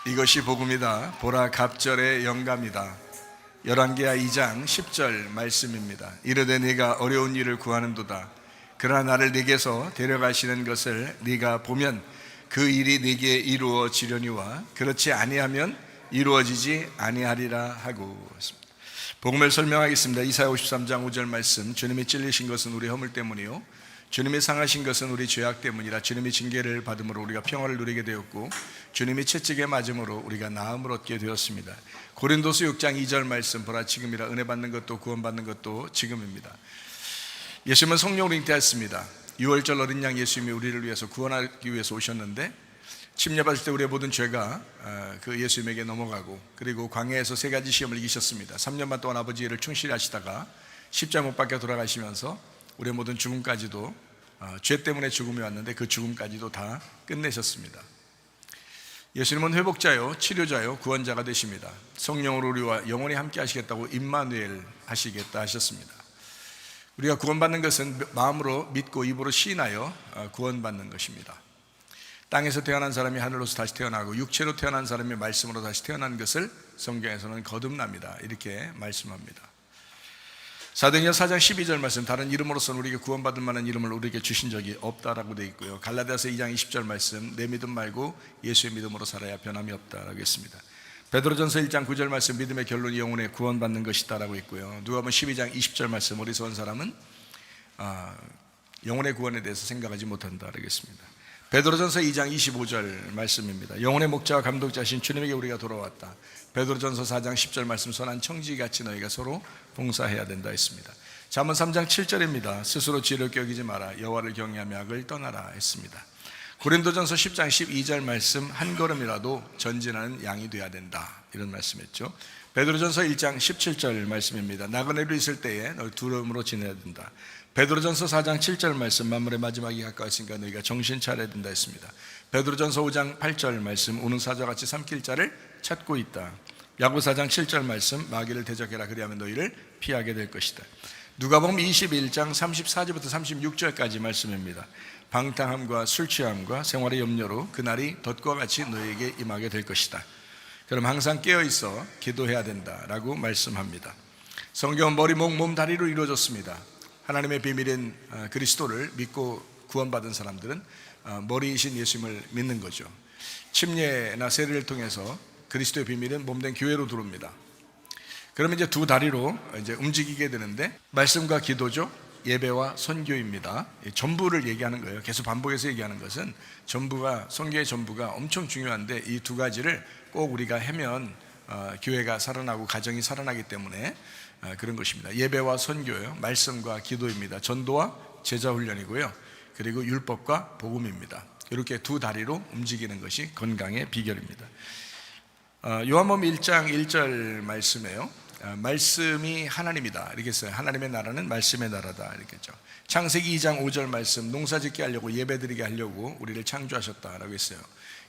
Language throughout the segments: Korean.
이것이 복음이다. 보라 갑절의 영감이다. 열왕기하 2장 10절 말씀입니다. 이르되 네가 어려운 일을 구하는도다. 그러나 나를 네게서 데려가시는 것을 네가 보면 그 일이 네게 이루어지려니와 그렇지 아니하면 이루어지지 아니하리라 하고 있습니다. 복음을 설명하겠습니다. 이사야 53장 5절 말씀. 주님이 찔리신 것은 우리 허물 때문이요 주님이 상하신 것은 우리 죄악 때문이라. 주님이 징계를 받음으로 우리가 평화를 누리게 되었고 주님이 채찍에 맞음으로 우리가 나음을 얻게 되었습니다. 고린도서 6장 2절 말씀. 보라 지금이라 은혜 받는 것도 구원받는 것도 지금입니다. 예수님은 성령으로 잉태하였습니다. 6월절 어린 양 예수님이 우리를 위해서 구원하기 위해서 오셨는데 침례받을 때 우리의 모든 죄가 그 예수님에게 넘어가고, 그리고 광야에서 세 가지 시험을 이기셨습니다. 3년 반 동안 아버지 일을 충실히 하시다가 십자가 못 박혀 돌아가시면서 우리의 모든 죽음까지도, 죄 때문에 죽음이 왔는데 그 죽음까지도 다 끝내셨습니다. 예수님은 회복자요 치료자요 구원자가 되십니다. 성령으로 우리와 영원히 함께 하시겠다고 임마누엘 하시겠다 하셨습니다. 우리가 구원받는 것은 마음으로 믿고 입으로 시인하여 구원받는 것입니다. 땅에서 태어난 사람이 하늘로서 다시 태어나고 육체로 태어난 사람이 말씀으로 다시 태어난 것을 성경에서는 거듭납니다. 이렇게 말씀합니다. 사도행전 4장 12절 말씀. 다른 이름으로서는 우리에게 구원받을 만한 이름을 우리에게 주신 적이 없다라고 되어 있고요. 갈라디아서 2장 20절 말씀. 내 믿음 말고 예수의 믿음으로 살아야 변함이 없다라고 했습니다. 베드로전서 1장 9절 말씀. 믿음의 결론이 영혼의 구원받는 것이다라고 있고요. 누가복음 12장 20절 말씀. 어리석은 사람은 영혼의 구원에 대해서 생각하지 못한다라고 했습니다. 베드로전서 2장 25절 말씀입니다. 영혼의 목자와 감독자신 주님에게 우리가 돌아왔다. 베드로전서 4장 10절 말씀. 선한 청지기같이 너희가 서로 봉사해야 된다 했습니다. 잠언 3장 7절입니다. 스스로 지혜롭게 여기지 마라. 여호와를 경외하며 악을 떠나라 했습니다. 고린도전서 10장 12절 말씀. 한 걸음이라도 전진하는 양이 돼야 된다, 이런 말씀했죠. 베드로전서 1장 17절 말씀입니다. 나그네로 있을 때에 너희 두려움으로 지내야 된다. 베드로전서 4장 7절 말씀. 만물의 마지막이 가까웠으니까 너희가 정신 차려야 된다 했습니다. 베드로전서 5장 8절 말씀. 우는 사자같이 삼킬 자를 찾고 있다. 야고보 4장 7절 말씀. 마귀를 대적해라. 그리하면 너희를 피하게 될 것이다. 누가복음 21장 34절부터 36절까지 말씀입니다. 방탕함과 술취함과 생활의 염려로 그날이 덫과 같이 너희에게 임하게 될 것이다. 그럼 항상 깨어있어 기도해야 된다라고 말씀합니다. 성경은 머리, 목, 몸, 다리로 이루어졌습니다. 하나님의 비밀인 그리스도를 믿고 구원받은 사람들은 머리이신 예수님을 믿는 거죠. 침례나 세례를 통해서 그리스도의 비밀은 몸된 교회로 들어옵니다. 그러면 이제 두 다리로 이제 움직이게 되는데, 말씀과 기도죠. 예배와 선교입니다. 전부를 얘기하는 거예요. 계속 반복해서 얘기하는 것은 전부가, 선교의 전부가 엄청 중요한데 이 두 가지를 꼭 우리가 하면 교회가 살아나고 가정이 살아나기 때문에 그런 것입니다. 예배와 선교요, 말씀과 기도입니다. 전도와 제자 훈련이고요, 그리고 율법과 복음입니다. 이렇게 두 다리로 움직이는 것이 건강의 비결입니다. 요한복음 1장 1절 말씀이에요. 말씀이 하나님이다 이렇게 써요. 하나님의 나라는 말씀의 나라다 이렇게 했죠. 창세기 2장 5절 말씀. 농사짓게 하려고, 예배드리게 하려고 우리를 창조하셨다라고 했어요.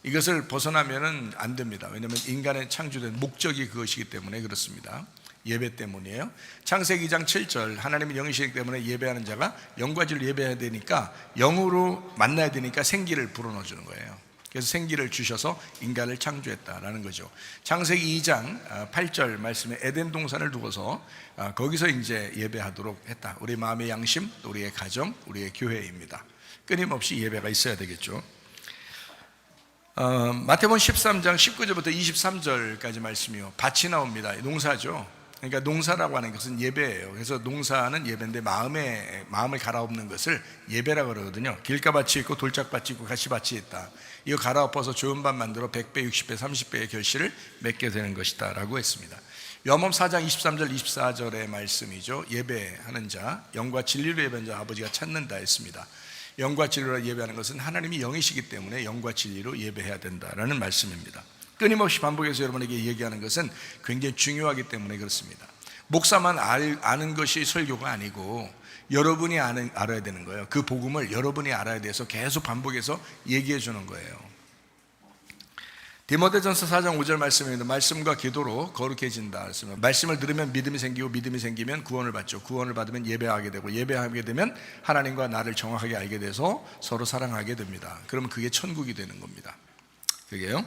이것을 벗어나면은 안 됩니다. 왜냐하면 인간의 창조된 목적이 그것이기 때문에 그렇습니다. 예배 때문이에요. 창세기 2장 7절. 하나님이 영이시기 때문에 예배하는 자가 영과 진리로 예배해야 되니까, 영으로 만나야 되니까 생기를 불어넣어 주는 거예요. 그래서 생기를 주셔서 인간을 창조했다라는 거죠. 창세기 2장 8절 말씀에 에덴 동산을 두고서 거기서 이제 예배하도록 했다. 우리 마음의 양심, 우리의 가정, 우리의 교회입니다. 끊임없이 예배가 있어야 되겠죠. 마태복음 13장 19절부터 23절까지 말씀이요. 밭이 나옵니다. 농사죠. 그러니까 농사라고 하는 것은 예배예요. 그래서 농사는 예배인데 마음을 갈아엎는 것을 예배라고 그러거든요. 길가밭이 있고 돌짝밭이 있고 가시밭이 있다. 이거 갈아엎어서 좋은 밭 만들어 100배, 60배, 30배의 결실을 맺게 되는 것이다 라고 했습니다. 요한복음 4장 23절 24절의 말씀이죠. 예배하는 자, 영과 진리로 예배하는 자 아버지가 찾는다 했습니다. 영과 진리로 예배하는 것은 하나님이 영이시기 때문에 영과 진리로 예배해야 된다라는 말씀입니다. 끊임없이 반복해서 여러분에게 얘기하는 것은 굉장히 중요하기 때문에 그렇습니다. 목사만 아는 것이 설교가 아니고 여러분이 알아야 되는 거예요. 그 복음을 여러분이 알아야 돼서 계속 반복해서 얘기해 주는 거예요. 디모데전서 4장 5절 말씀입니다. 말씀과 기도로 거룩해진다. 말씀을 들으면 믿음이 생기고, 믿음이 생기면 구원을 받죠. 구원을 받으면 예배하게 되고, 예배하게 되면 하나님과 나를 정확하게 알게 돼서 서로 사랑하게 됩니다. 그러면 그게 천국이 되는 겁니다. 그게요.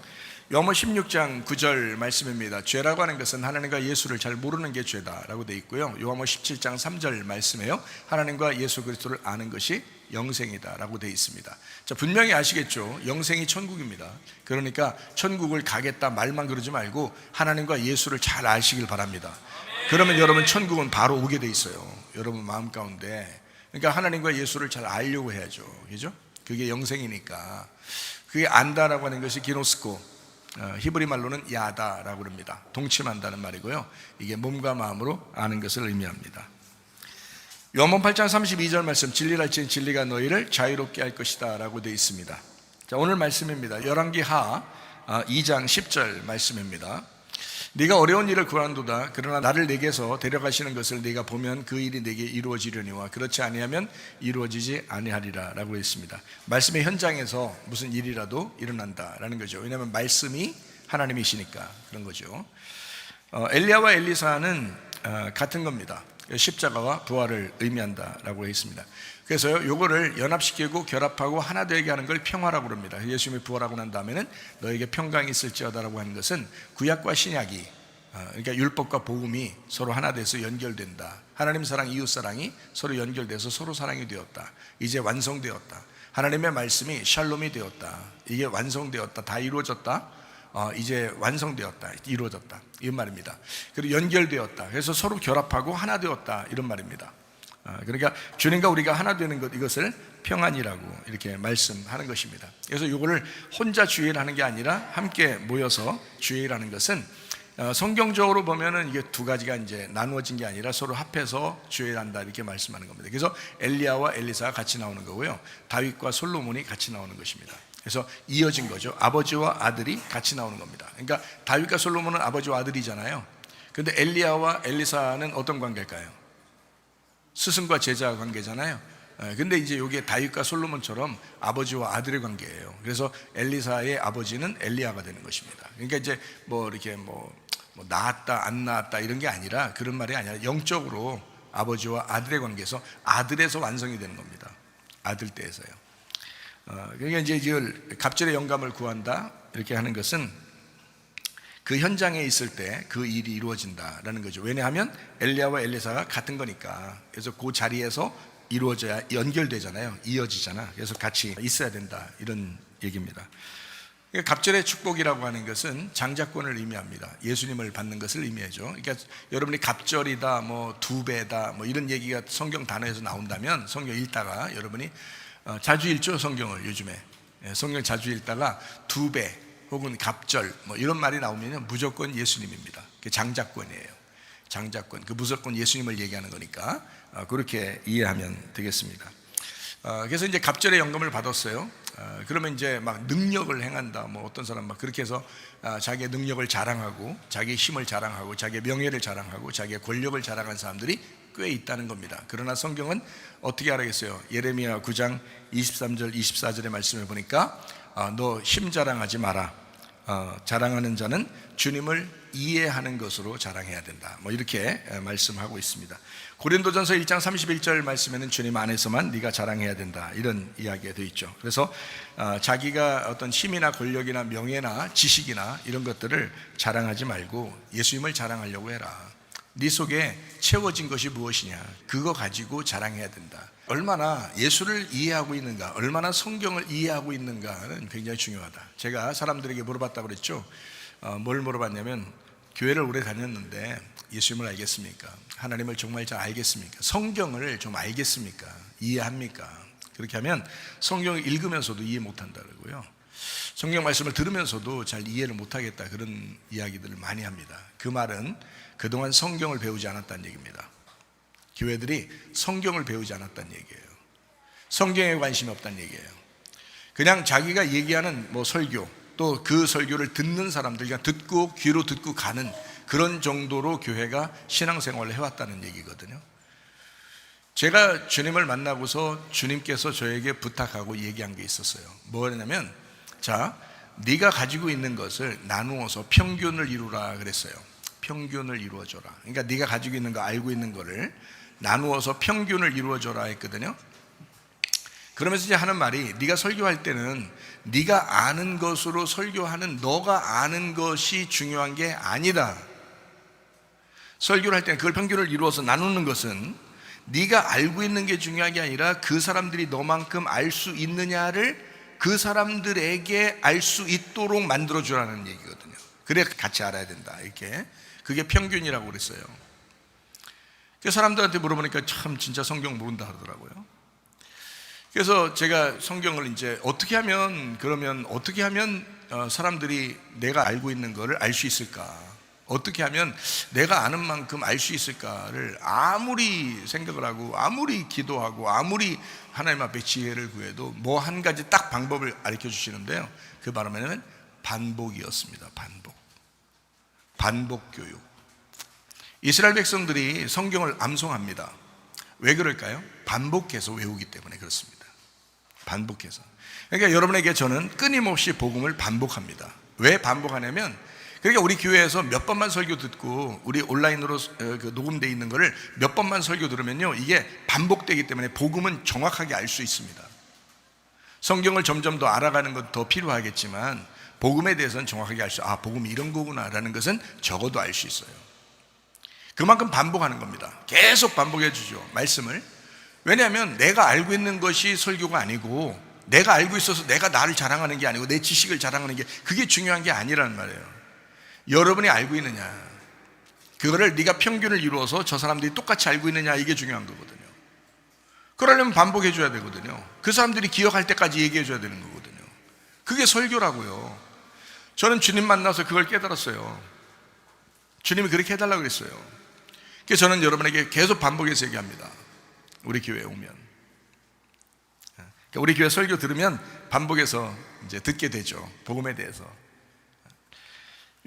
요한복음 16장 9절 말씀입니다. 죄라고 하는 것은 하나님과 예수를 잘 모르는 게 죄다라고 되어 있고요. 요한복음 17장 3절 말씀에요. 하나님과 예수 그리스도를 아는 것이 영생이다라고 되어 있습니다. 자, 분명히 아시겠죠? 영생이 천국입니다. 그러니까 천국을 가겠다 말만 그러지 말고 하나님과 예수를 잘 아시길 바랍니다. 그러면 여러분 천국은 바로 오게 돼 있어요. 여러분 마음 가운데. 그러니까 하나님과 예수를 잘 알려고 해야죠. 그죠? 그게 영생이니까. 그게 안다라고 하는 것이 기노스코, 히브리 말로는 야다라고 합니다. 동침한다는 말이고요. 이게 몸과 마음으로 아는 것을 의미합니다. 요한복음 8장 32절 말씀, 진리랄지니 진리가 너희를 자유롭게 할 것이다 라고 되어 있습니다. 자, 오늘 말씀입니다. 열왕기하 2장 10절 말씀입니다. 네가 어려운 일을 구한도다. 그러나 나를 내게서 데려가시는 것을 네가 보면 그 일이 내게 이루어지려니와 그렇지 아니하면 이루어지지 아니하리라 라고 했습니다. 말씀의 현장에서 무슨 일이라도 일어난다라는 거죠. 왜냐하면 말씀이 하나님이시니까 그런 거죠. 엘리야와 엘리사는 같은 겁니다. 십자가와 부활을 의미한다라고 했습니다. 그래서 요거를 연합시키고 결합하고 하나 되게 하는 걸 평화라고 합니다. 예수님이 부활하고 난 다음에는 너에게 평강이 있을지어다라고 하는 것은 구약과 신약이, 그러니까 율법과 복음이 서로 하나 돼서 연결된다. 하나님 사랑, 이웃 사랑이 서로 연결돼서 서로 사랑이 되었다. 이제 완성되었다. 하나님의 말씀이 샬롬이 되었다. 이게 완성되었다. 다 이루어졌다. 이제 완성되었다, 이루어졌다, 이런 말입니다. 그리고 연결되었다, 그래서 서로 결합하고 하나 되었다, 이런 말입니다. 그러니까 주님과 우리가 하나 되는 것, 이것을 평안이라고 이렇게 말씀하는 것입니다. 그래서 이거를 혼자 주일하는 게 아니라 함께 모여서 주일하는 것은 성경적으로 보면은 이게 두 가지가 이제 나누어진 게 아니라 서로 합해서 주일한다 이렇게 말씀하는 겁니다. 그래서 엘리야와 엘리사가 같이 나오는 거고요, 다윗과 솔로몬이 같이 나오는 것입니다. 그래서 이어진 거죠. 아버지와 아들이 같이 나오는 겁니다. 그러니까 다윗과 솔로몬은 아버지와 아들이잖아요. 그런데 엘리야와 엘리사는 어떤 관계일까요? 스승과 제자 관계잖아요. 근데 이제 이게 다윗과 솔로몬처럼 아버지와 아들의 관계예요. 그래서 엘리사의 아버지는 엘리야가 되는 것입니다. 그러니까 이제 뭐 이렇게 뭐 낳았다 안 낳았다 이런 게 아니라, 그런 말이 아니라 영적으로 아버지와 아들의 관계에서 아들에서 완성이 되는 겁니다. 아들 때에서요. 그러니까 이제 이걸 갑절의 영감을 구한다 이렇게 하는 것은 그 현장에 있을 때 그 일이 이루어진다라는 거죠. 왜냐하면 엘리야와 엘리사가 같은 거니까. 그래서 그 자리에서 이루어져야 연결되잖아요. 이어지잖아. 그래서 같이 있어야 된다, 이런 얘기입니다. 갑절의 축복이라고 하는 것은 장자권을 의미합니다. 예수님을 받는 것을 의미하죠. 그러니까 여러분이 갑절이다, 뭐 두 배다, 뭐 이런 얘기가 성경 단어에서 나온다면 성경 읽다가 여러분이 자주 읽죠, 성경을. 요즘에 성경 자주 읽다가 두 배 혹은 갑절 뭐 이런 말이 나오면 무조건 예수님입니다. 그게 장자권이에요. 장자권, 그 무조건 예수님을 얘기하는 거니까 그렇게 이해하면 되겠습니다. 그래서 이제 갑절의 영감을 받았어요. 그러면 이제 막 능력을 행한다, 뭐 어떤 사람 막 그렇게 해서 자기의 능력을 자랑하고 자기의 힘을 자랑하고 자기의 명예를 자랑하고 자기의 권력을 자랑한 사람들이 꽤 있다는 겁니다. 그러나 성경은 어떻게 알아겠어요? 예레미야 9장 23절 24절의 말씀을 보니까 너 힘 자랑하지 마라. 자랑하는 자는 주님을 이해하는 것으로 자랑해야 된다, 뭐 이렇게 말씀하고 있습니다. 고린도전서 1장 31절 말씀에는 주님 안에서만 네가 자랑해야 된다, 이런 이야기가 되어 있죠. 그래서 자기가 어떤 힘이나 권력이나 명예나 지식이나 이런 것들을 자랑하지 말고 예수님을 자랑하려고 해라. 네 속에 채워진 것이 무엇이냐, 그거 가지고 자랑해야 된다. 얼마나 예수를 이해하고 있는가, 얼마나 성경을 이해하고 있는가는 굉장히 중요하다. 제가 사람들에게 물어봤다고 그랬죠. 뭘 물어봤냐면, 교회를 오래 다녔는데 예수님을 알겠습니까? 하나님을 정말 잘 알겠습니까? 성경을 좀 알겠습니까? 이해합니까? 그렇게 하면 성경을 읽으면서도 이해 못한다고요. 성경 말씀을 들으면서도 잘 이해를 못하겠다, 그런 이야기들을 많이 합니다. 그 말은 그동안 성경을 배우지 않았다는 얘기입니다. 교회들이 성경을 배우지 않았다는 얘기예요. 성경에 관심이 없다는 얘기예요. 그냥 자기가 얘기하는 뭐 설교, 또 그 설교를 듣는 사람들, 그냥 듣고 귀로 듣고 가는 그런 정도로 교회가 신앙생활을 해왔다는 얘기거든요. 제가 주님을 만나고서 주님께서 저에게 부탁하고 얘기한 게 있었어요. 뭐냐면, 자, 네가 가지고 있는 것을 나누어서 평균을 이루라 그랬어요. 평균을 이루어줘라. 그러니까 네가 가지고 있는 거, 알고 있는 거를 나누어서 평균을 이루어줘라 했거든요. 그러면서 이제 하는 말이, 네가 설교할 때는 네가 아는 것으로 설교하는, 너가 아는 것이 중요한 게 아니다. 설교를 할 때는 그걸 평균을 이루어서 나누는 것은 네가 알고 있는 게 중요한 게 아니라 그 사람들이 너만큼 알 수 있느냐를 그 사람들에게 알 수 있도록 만들어주라는 얘기거든요. 그래 같이 알아야 된다, 이렇게. 그게 평균이라고 그랬어요. 사람들한테 물어보니까 참 진짜 성경 모른다 하더라고요. 그래서 제가 성경을 이제 어떻게 하면 사람들이 내가 알고 있는 거를 알 수 있을까, 어떻게 하면 내가 아는 만큼 알 수 있을까를 아무리 생각을 하고 아무리 기도하고 아무리 하나님 앞에 지혜를 구해도 뭐 한 가지 딱 방법을 가르쳐 주시는데요, 그 바람에는 반복이었습니다. 반복 교육. 이스라엘 백성들이 성경을 암송합니다. 왜 그럴까요? 반복해서 외우기 때문에 그렇습니다. 반복해서. 그러니까 여러분에게 저는 끊임없이 복음을 반복합니다. 왜 반복하냐면, 그러니까 우리 교회에서 몇 번만 설교 듣고 우리 온라인으로 녹음되어 있는 거를 몇 번만 설교 들으면요, 이게 반복되기 때문에 복음은 정확하게 알 수 있습니다. 성경을 점점 더 알아가는 것도 더 필요하겠지만 복음에 대해서는 정확하게 복음이 이런 거구나 라는 것은 적어도 알 수 있어요. 그만큼 반복하는 겁니다. 계속 반복해 주죠, 말씀을. 왜냐하면 내가 알고 있는 것이 설교가 아니고, 내가 알고 있어서 내가 나를 자랑하는 게 아니고 내 지식을 자랑하는 게, 그게 중요한 게 아니라는 말이에요. 여러분이 알고 있느냐, 그거를 네가 평균을 이루어서 저 사람들이 똑같이 알고 있느냐, 이게 중요한 거거든요. 그러려면 반복해 줘야 되거든요. 그 사람들이 기억할 때까지 얘기해 줘야 되는 거거든요. 그게 설교라고요. 저는 주님 만나서 그걸 깨달았어요. 주님이 그렇게 해달라고 그랬어요. 그래서 저는 여러분에게 계속 반복해서 얘기합니다. 우리 교회에 오면, 우리 교회 설교 들으면 반복해서 이제 듣게 되죠, 복음에 대해서.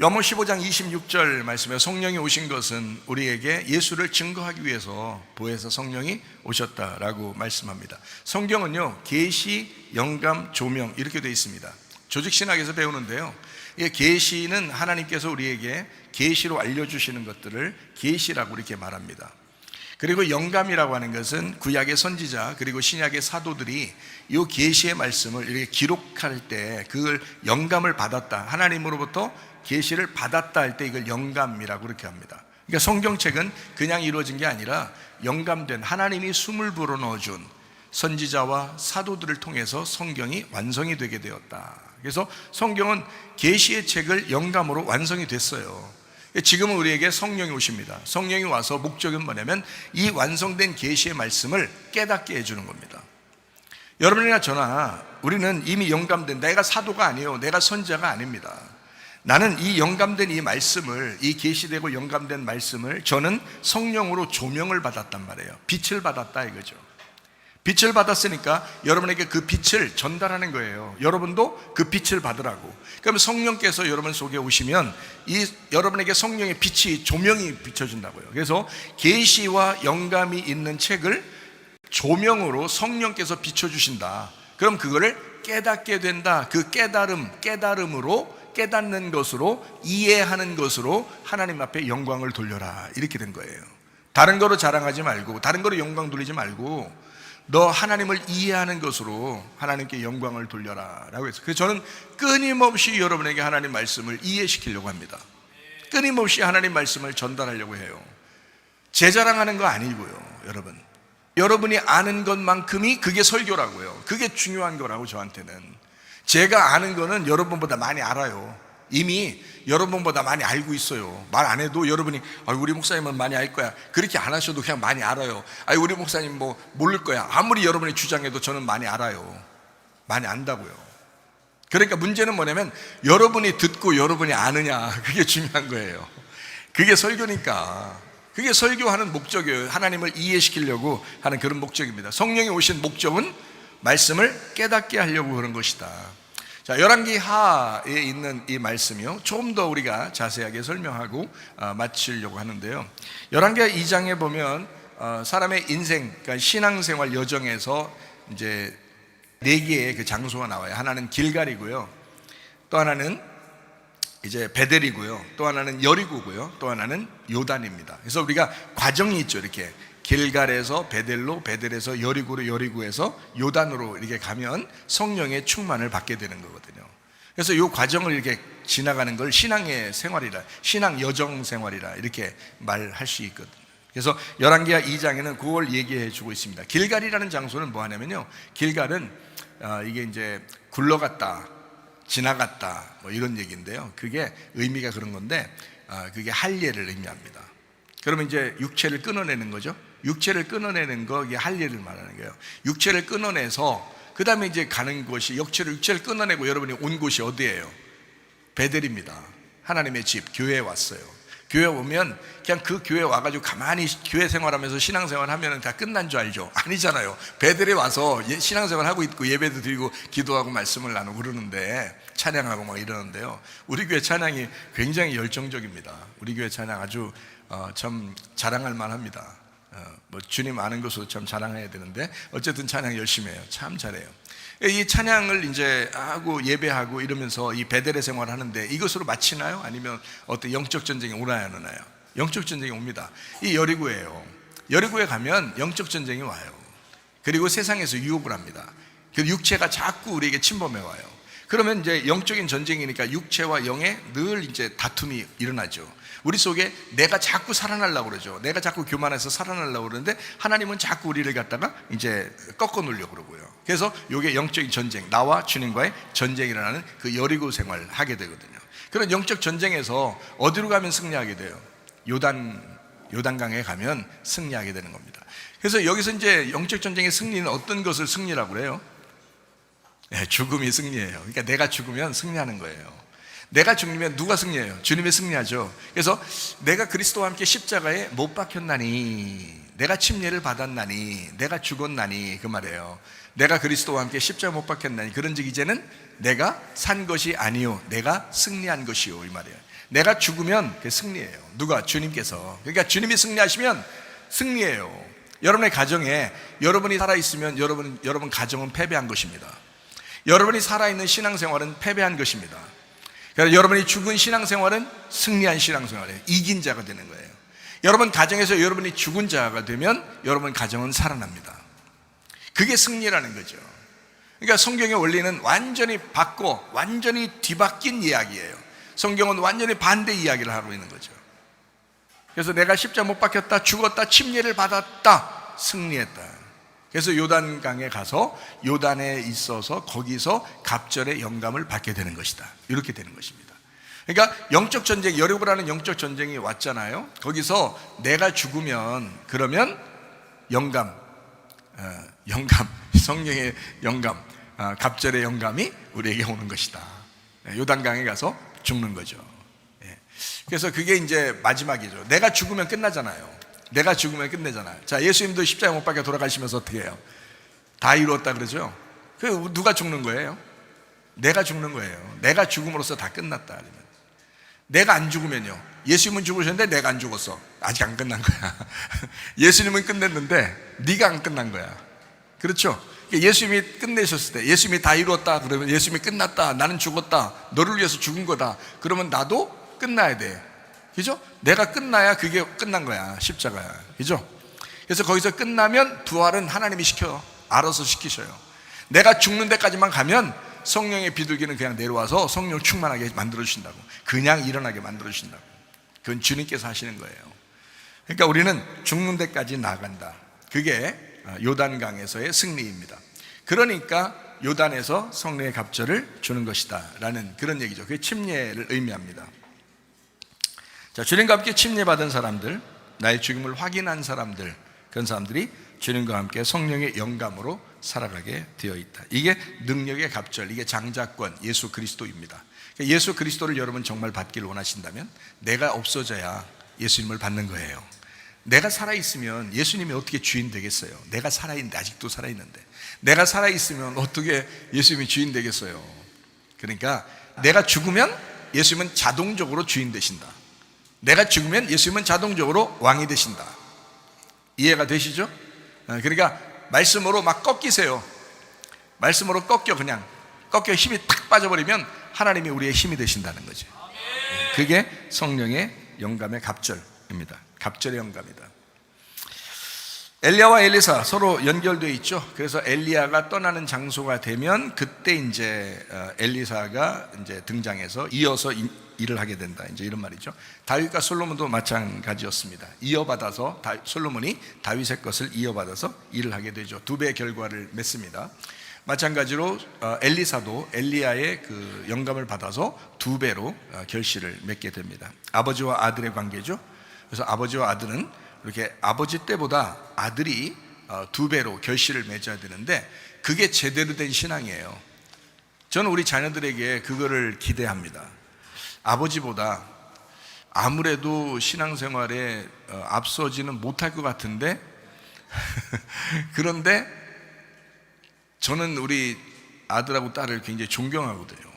요한복음 15장 26절 말씀에 성령이 오신 것은 우리에게 예수를 증거하기 위해서 보혜사 성령이 오셨다라고 말씀합니다. 성경은요, 계시, 영감, 조명 이렇게 되어 있습니다. 조직신학에서 배우는데요, 이 계시는 하나님께서 우리에게 계시로 알려주시는 것들을 계시라고 이렇게 말합니다. 그리고 영감이라고 하는 것은 구약의 선지자 그리고 신약의 사도들이 이 계시의 말씀을 이렇게 기록할 때 그걸 영감을 받았다, 하나님으로부터 계시를 받았다 할 때 이걸 영감이라고 그렇게 합니다. 그러니까 성경책은 그냥 이루어진 게 아니라 영감된, 하나님이 숨을 불어넣어준 선지자와 사도들을 통해서 성경이 완성이 되게 되었다. 그래서 성경은 계시의 책을 영감으로 완성이 됐어요. 지금은 우리에게 성령이 오십니다. 성령이 와서 목적은 뭐냐면 이 완성된 계시의 말씀을 깨닫게 해주는 겁니다. 여러분이나 저나 우리는 이미 영감된, 내가 사도가 아니에요, 내가 선지자가 아닙니다. 나는 이 영감된 이 말씀을, 이 계시되고 영감된 말씀을 저는 성령으로 조명을 받았단 말이에요. 빛을 받았다 이거죠. 빛을 받았으니까 여러분에게 그 빛을 전달하는 거예요. 여러분도 그 빛을 받으라고. 그러면 성령께서 여러분 속에 오시면 이 여러분에게 성령의 빛이, 조명이 비춰준다고요. 그래서 계시와 영감이 있는 책을 조명으로 성령께서 비춰주신다. 그럼 그거를 깨닫게 된다. 그 깨달음으로, 깨닫는 것으로, 이해하는 것으로 하나님 앞에 영광을 돌려라, 이렇게 된 거예요. 다른 거로 자랑하지 말고, 다른 거로 영광 돌리지 말고, 너 하나님을 이해하는 것으로 하나님께 영광을 돌려라 라고 했어요. 그래서 저는 끊임없이 여러분에게 하나님 말씀을 이해시키려고 합니다. 끊임없이 하나님 말씀을 전달하려고 해요. 제 자랑하는 거 아니고요, 여러분. 여러분이 아는 것만큼이 그게 설교라고요. 그게 중요한 거라고. 저한테는 제가 아는 거는 여러분보다 많이 알아요. 이미 여러분보다 많이 알고 있어요. 말 안 해도 여러분이 우리 목사님은 많이 알 거야, 그렇게 안 하셔도 그냥 많이 알아요. 우리 목사님 뭐 모를 거야, 아무리 여러분이 주장해도 저는 많이 알아요. 많이 안다고요. 그러니까 문제는 뭐냐면 여러분이 듣고 여러분이 아느냐, 그게 중요한 거예요. 그게 설교니까. 그게 설교하는 목적이에요. 하나님을 이해시키려고 하는 그런 목적입니다. 성령이 오신 목적은 말씀을 깨닫게 하려고 그런 것이다. 자, 열왕기 하에 있는 이 말씀이요, 조금 더 우리가 자세하게 설명하고 마치려고 하는데요, 열왕기 2장에 보면 사람의 인생, 그러니까 신앙생활 여정에서 이제 4개의 그 장소가 나와요. 하나는 길갈이고요, 또 하나는 이제 베델이고요. 또 하나는 여리고고요. 또 하나는 요단입니다. 그래서 우리가 과정이 있죠. 이렇게 길갈에서 베델로, 베델에서 여리고로, 여리고에서 요단으로 이렇게 가면 성령의 충만을 받게 되는 거거든요. 그래서 이 과정을 이렇게 지나가는 걸 신앙의 생활이라, 신앙 여정 생활이라 이렇게 말할 수 있거든요. 그래서 열왕기하 2장에는 그걸 얘기해 주고 있습니다. 길갈이라는 장소는 뭐 하냐면요, 길갈은 이게 이제 굴러갔다, 지나갔다 뭐 이런 얘기인데요, 그게 의미가 그런 건데 그게 할례를 의미합니다. 그러면 이제 육체를 끊어내는 거죠. 육체를 끊어내는 거, 이게 할례를 말하는 거예요. 육체를 끊어내서 그 다음에 이제 가는 곳이, 육체를 끊어내고 여러분이 온 곳이 어디예요? 베델입니다. 하나님의 집, 교회에 왔어요. 교회 오면 그냥 그 교회 와가지고 가만히 교회 생활하면서 신앙생활 하면 다 끝난 줄 알죠? 아니잖아요. 베델에 와서 신앙생활 하고 있고 예배도 드리고 기도하고 말씀을 나누고 그러는데, 찬양하고 막 이러는데요, 우리 교회 찬양이 굉장히 열정적입니다. 우리 교회 찬양 아주 참 자랑할 만합니다. 뭐 주님 아는 것으로 참 자랑해야 되는데 어쨌든 찬양 열심히 해요. 참 잘해요. 이 찬양을 이제 하고 예배하고 이러면서 이 베델의 생활을 하는데 이것으로 마치나요? 아니면 어떤 영적 전쟁이 오나요, 안 오나요? 영적 전쟁이 옵니다. 이 여리고예요. 여리고에 가면 영적 전쟁이 와요. 그리고 세상에서 유혹을 합니다. 그 육체가 자꾸 우리에게 침범해 와요. 그러면 이제 영적인 전쟁이니까 육체와 영의 늘 이제 다툼이 일어나죠. 우리 속에 내가 자꾸 살아나려고 그러죠. 내가 자꾸 교만해서 살아나려고 그러는데 하나님은 자꾸 우리를 갖다가 이제 꺾어 놓으려고 그러고요. 그래서 이게 영적인 전쟁, 나와 주님과의 전쟁이 일어나는 그 여리고 생활을 하게 되거든요. 그런 영적 전쟁에서 어디로 가면 승리하게 돼요? 요단강에 가면 승리하게 되는 겁니다. 그래서 여기서 이제 영적 전쟁의 승리는 어떤 것을 승리라고 그래요? 죽음이 승리예요. 그러니까 내가 죽으면 승리하는 거예요. 내가 죽으면 누가 승리해요? 주님이 승리하죠. 그래서 내가 그리스도와 함께 십자가에 못 박혔나니, 내가 침례를 받았나니, 내가 죽었나니, 그 말이에요. 내가 그리스도와 함께 십자가 못 박혔나니, 그런즉 이제는 내가 산 것이 아니요 내가 승리한 것이요, 이 말이에요. 내가 죽으면 그게 승리예요. 누가? 주님께서. 그러니까 주님이 승리하시면 승리예요. 여러분의 가정에 여러분이 살아있으면 여러분 가정은 패배한 것입니다. 여러분이 살아있는 신앙생활은 패배한 것입니다. 그래서 여러분이 죽은 신앙생활은 승리한 신앙생활이에요. 이긴 자가 되는 거예요. 여러분 가정에서 여러분이 죽은 자가 되면 여러분 가정은 살아납니다. 그게 승리라는 거죠. 그러니까 성경의 원리는 완전히 바꿔, 완전히 뒤바뀐 이야기예요. 성경은 완전히 반대 이야기를 하고 있는 거죠. 그래서 내가 십자가 못 박혔다, 죽었다, 침례를 받았다, 승리했다. 그래서 요단강에 가서 요단에 있어서 거기서 갑절의 영감을 받게 되는 것이다. 이렇게 되는 것입니다. 그러니까 영적 전쟁, 여리고라는 영적 전쟁이 왔잖아요. 거기서 내가 죽으면 그러면 영감, 성령의 영감, 갑절의 영감이 우리에게 오는 것이다. 요단강에 가서 죽는 거죠. 그래서 그게 이제 마지막이죠. 내가 죽으면 끝나잖아요. 내가 죽으면 끝내잖아요. 자, 예수님도 십자가 못 박혀 돌아가시면서 어떻게 해요? 다 이루었다 그러죠. 그 누가 죽는 거예요? 내가 죽는 거예요. 내가 죽음으로써 다 끝났다. 내가 안 죽으면요, 예수님은 죽으셨는데 내가 안 죽었어. 아직 안 끝난 거야. 예수님은 끝냈는데 네가 안 끝난 거야. 그렇죠? 예수님이 끝내셨을 때, 예수님이 다 이루었다 그러면 예수님이 끝났다, 나는 죽었다, 너를 위해서 죽은 거다, 그러면 나도 끝나야 돼. 그죠? 내가 끝나야 그게 끝난 거야, 십자가야. 그죠? 그래서 거기서 끝나면 부활은 하나님이 시켜요. 알아서 시키셔요. 내가 죽는 데까지만 가면 성령의 비둘기는 그냥 내려와서 성령 충만하게 만들어주신다고, 그냥 일어나게 만들어주신다고. 그건 주님께서 하시는 거예요. 그러니까 우리는 죽는 데까지 나간다. 그게 요단강에서의 승리입니다. 그러니까 요단에서 성령의 갑절을 주는 것이다 라는 그런 얘기죠. 그게 침례를 의미합니다. 자, 주님과 함께 침례받은 사람들, 나의 죽음을 확인한 사람들, 그런 사람들이 주님과 함께 성령의 영감으로 살아가게 되어 있다. 이게 능력의 갑절, 이게 장자권 예수 그리스도입니다. 예수 그리스도를 여러분 정말 받기를 원하신다면 내가 없어져야 예수님을 받는 거예요. 내가 살아있으면 예수님이 어떻게 주인 되겠어요? 내가 살아있는데, 아직도 살아있는데 내가 살아있으면 어떻게 예수님이 주인 되겠어요? 그러니까 내가 죽으면 예수님은 자동적으로 주인 되신다. 내가 죽으면 예수님은 자동적으로 왕이 되신다. 이해가 되시죠? 그러니까 말씀으로 막 꺾이세요. 말씀으로 그냥 꺾여 힘이 탁 빠져버리면 하나님이 우리의 힘이 되신다는 거죠. 그게 성령의 영감의 갑절입니다. 갑절의 영감이다. 엘리야와 엘리사 서로 연결되어 있죠. 그래서 엘리야가 떠나는 장소가 되면 그때 이제 엘리사가 이제 등장해서 이어서 일을 하게 된다. 이제 이런 말이죠. 다윗과 솔로몬도 마찬가지였습니다. 이어받아서 솔로몬이 다윗의 것을 이어받아서 일을 하게 되죠. 두 배의 결과를 맺습니다. 마찬가지로 엘리사도 엘리야의 그 영감을 받아서 두 배로 결실을 맺게 됩니다. 아버지와 아들의 관계죠. 그래서 아버지와 아들은 이렇게 아버지 때보다 아들이 두 배로 결실을 맺어야 되는데 그게 제대로 된 신앙이에요. 저는 우리 자녀들에게 그거를 기대합니다. 아버지보다 아무래도 신앙생활에 앞서지는 못할 것 같은데 그런데 저는 우리 아들하고 딸을 굉장히 존경하거든요.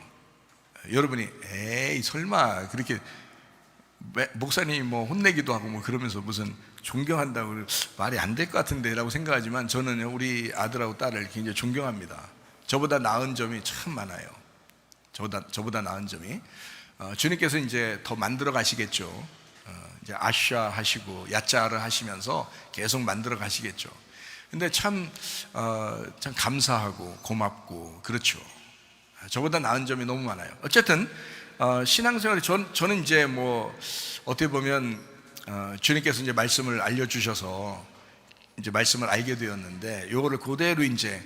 여러분이 에이 설마 그렇게 목사님이 뭐 혼내기도 하고 뭐 그러면서 무슨 존경한다고 말이 안 될 것 같은데 라고 생각하지만 저는 우리 아들하고 딸을 굉장히 존경합니다. 저보다 나은 점이 참 많아요. 저보다 나은 점이 주님께서 이제 더 만들어 가시겠죠. 이제 아샤 하시고 야짜를 하시면서 계속 만들어 가시겠죠. 근데 참 감사하고 고맙고 그렇죠. 저보다 나은 점이 너무 많아요. 어쨌든 신앙생활이 저는 이제 뭐 어떻게 보면 주님께서 이제 말씀을 알려주셔서 이제 말씀을 알게 되었는데 요거를 그대로 이제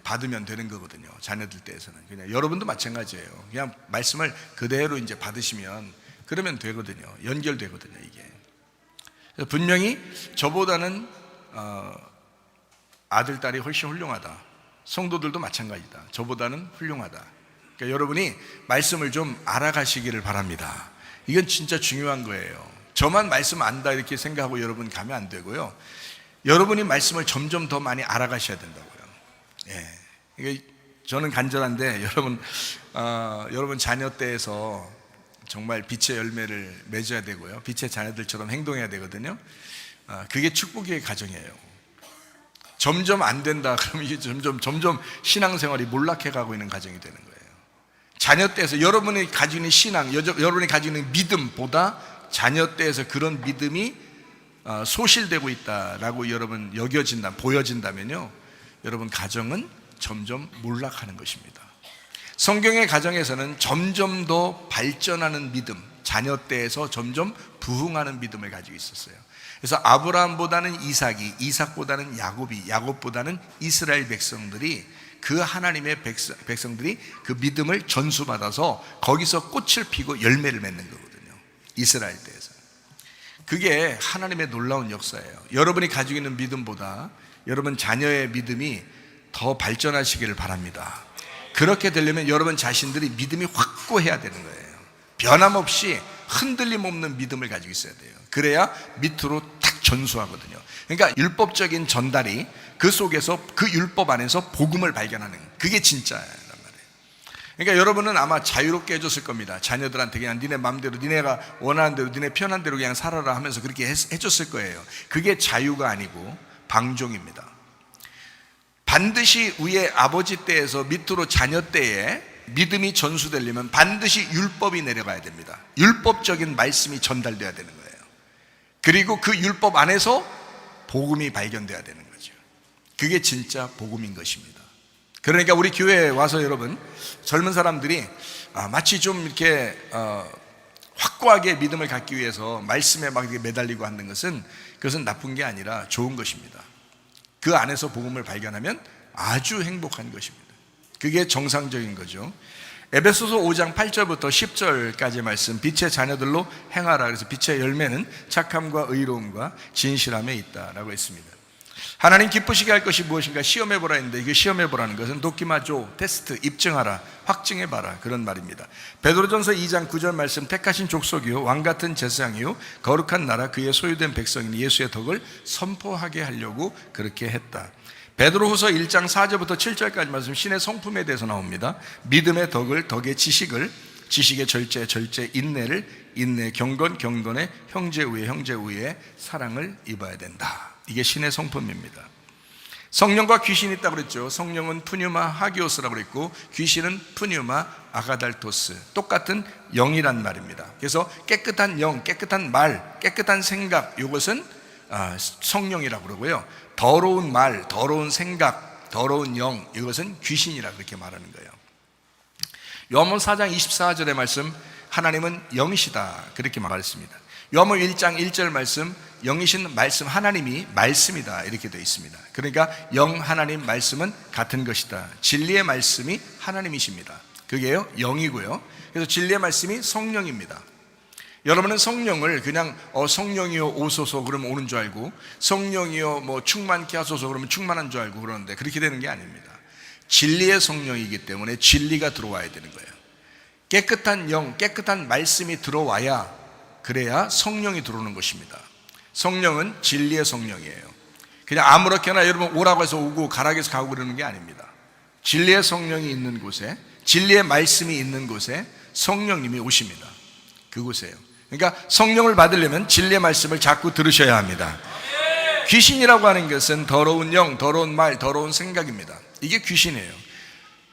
받으면 되는 거거든요. 자녀들 때에서는 그냥 여러분도 마찬가지예요. 그냥 말씀을 그대로 이제 받으시면 그러면 되거든요. 연결되거든요. 이게 분명히 저보다는 아들 딸이 훨씬 훌륭하다. 성도들도 마찬가지다. 저보다는 훌륭하다. 그러니까 여러분이 말씀을 좀 알아가시기를 바랍니다. 이건 진짜 중요한 거예요. 저만 말씀 안다 이렇게 생각하고 여러분 가면 안 되고요. 여러분이 말씀을 점점 더 많이 알아가셔야 된다고요. 예. 이게 저는 간절한데 여러분 자녀 때에서 정말 빛의 열매를 맺어야 되고요. 빛의 자녀들처럼 행동해야 되거든요. 그게 축복의 가정이에요. 점점 안 된다 그러면 이게 점점 신앙생활이 몰락해 가고 있는 가정이 되는 거예요. 자녀 때에서 여러분이 가지고 있는 신앙, 여러분이 가지고 있는 믿음보다 자녀 때에서 그런 믿음이 소실되고 있다라고 여러분 보여진다면요, 여러분 가정은 점점 몰락하는 것입니다. 성경의 가정에서는 점점 더 발전하는 믿음, 자녀 때에서 점점 부흥하는 믿음을 가지고 있었어요. 그래서 아브라함보다는 이삭이, 이삭보다는 야곱이, 야곱보다는 이스라엘 백성들이, 그 하나님의 백성들이 그 믿음을 전수받아서 거기서 꽃을 피고 열매를 맺는 거거든요. 이스라엘 때에서. 그게 하나님의 놀라운 역사예요. 여러분이 가지고 있는 믿음보다 여러분 자녀의 믿음이 더 발전하시기를 바랍니다. 그렇게 되려면 여러분 자신들이 믿음이 확고해야 되는 거예요. 변함없이 흔들림 없는 믿음을 가지고 있어야 돼요. 그래야 밑으로 탁 전수하거든요. 그러니까 율법적인 전달이 그 속에서, 그 율법 안에서 복음을 발견하는, 그게 진짜란 말이에요. 그러니까 여러분은 아마 자유롭게 해줬을 겁니다. 자녀들한테 그냥 니네 마음대로, 니네가 원하는 대로, 니네 편한 대로 그냥 살아라 하면서 그렇게 해줬을 거예요. 그게 자유가 아니고 방종입니다. 반드시 위에 아버지 때에서 밑으로 자녀 때에 믿음이 전수되려면 반드시 율법이 내려가야 됩니다. 율법적인 말씀이 전달돼야 되는 거예요. 그리고 그 율법 안에서 복음이 발견돼야 되는 거죠. 그게 진짜 복음인 것입니다. 그러니까 우리 교회에 와서 여러분, 젊은 사람들이 마치 좀 이렇게 확고하게 믿음을 갖기 위해서 말씀에 막 이렇게 매달리고 하는 것은, 그것은 나쁜 게 아니라 좋은 것입니다. 그 안에서 복음을 발견하면 아주 행복한 것입니다. 그게 정상적인 거죠. 에베소서 5장 8절부터 10절까지 말씀, 빛의 자녀들로 행하라. 그래서 빛의 열매는 착함과 의로움과 진실함에 있다라고 했습니다. 하나님 기쁘시게 할 것이 무엇인가 시험해보라 했는데, 이게 시험해보라는 것은 도키마조, 테스트, 입증하라, 확증해봐라, 그런 말입니다. 베드로전서 2장 9절 말씀, 택하신 족속이요 왕같은 제사장이요 거룩한 나라, 그의 소유된 백성인 예수의 덕을 선포하게 하려고 그렇게 했다. 베드로후서 1장 4절부터 7절까지 말씀, 신의 성품에 대해서 나옵니다. 믿음의 덕을, 덕의 지식을, 지식의 절제, 절제, 인내를, 인내, 경건, 경건의 형제 우애, 형제 우애의 사랑을 입어야 된다. 이게 신의 성품입니다. 성령과 귀신이 있다고 그랬죠. 성령은 푸뉴마 하기오스라고 그랬고 귀신은 푸뉴마 아가달토스, 똑같은 영이란 말입니다. 그래서 깨끗한 영, 깨끗한 말, 깨끗한 생각, 이것은 성령이라고 그러고요. 더러운 말, 더러운 생각, 더러운 영, 이것은 귀신이라 그렇게 말하는 거예요. 요한복음 4장 24절의 말씀, 하나님은 영이시다 그렇게 말했습니다. 요한복음 1장 1절 말씀, 영이신 말씀, 하나님이 말씀이다 이렇게 되어 있습니다. 그러니까 영, 하나님, 말씀은 같은 것이다. 진리의 말씀이 하나님이십니다. 그게요 영이고요. 그래서 진리의 말씀이 성령입니다. 여러분은 성령을 그냥 성령이여 오소서 그러면 오는 줄 알고, 성령이여 뭐 충만케 하소서 그러면 충만한 줄 알고 그러는데 그렇게 되는 게 아닙니다. 진리의 성령이기 때문에 진리가 들어와야 되는 거예요. 깨끗한 영, 깨끗한 말씀이 들어와야, 그래야 성령이 들어오는 것입니다. 성령은 진리의 성령이에요. 그냥 아무렇게나 여러분 오라고 해서 오고 가라고 해서 가고 그러는 게 아닙니다. 진리의 성령이 있는 곳에, 진리의 말씀이 있는 곳에 성령님이 오십니다. 그곳에요. 그러니까 성령을 받으려면 진리의 말씀을 자꾸 들으셔야 합니다. 귀신이라고 하는 것은 더러운 영, 더러운 말, 더러운 생각입니다. 이게 귀신이에요.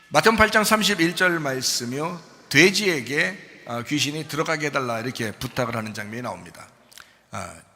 마태복음 8장 31절 말씀이요, 돼지에게 귀신이 들어가게 해달라 이렇게 부탁을 하는 장면이 나옵니다.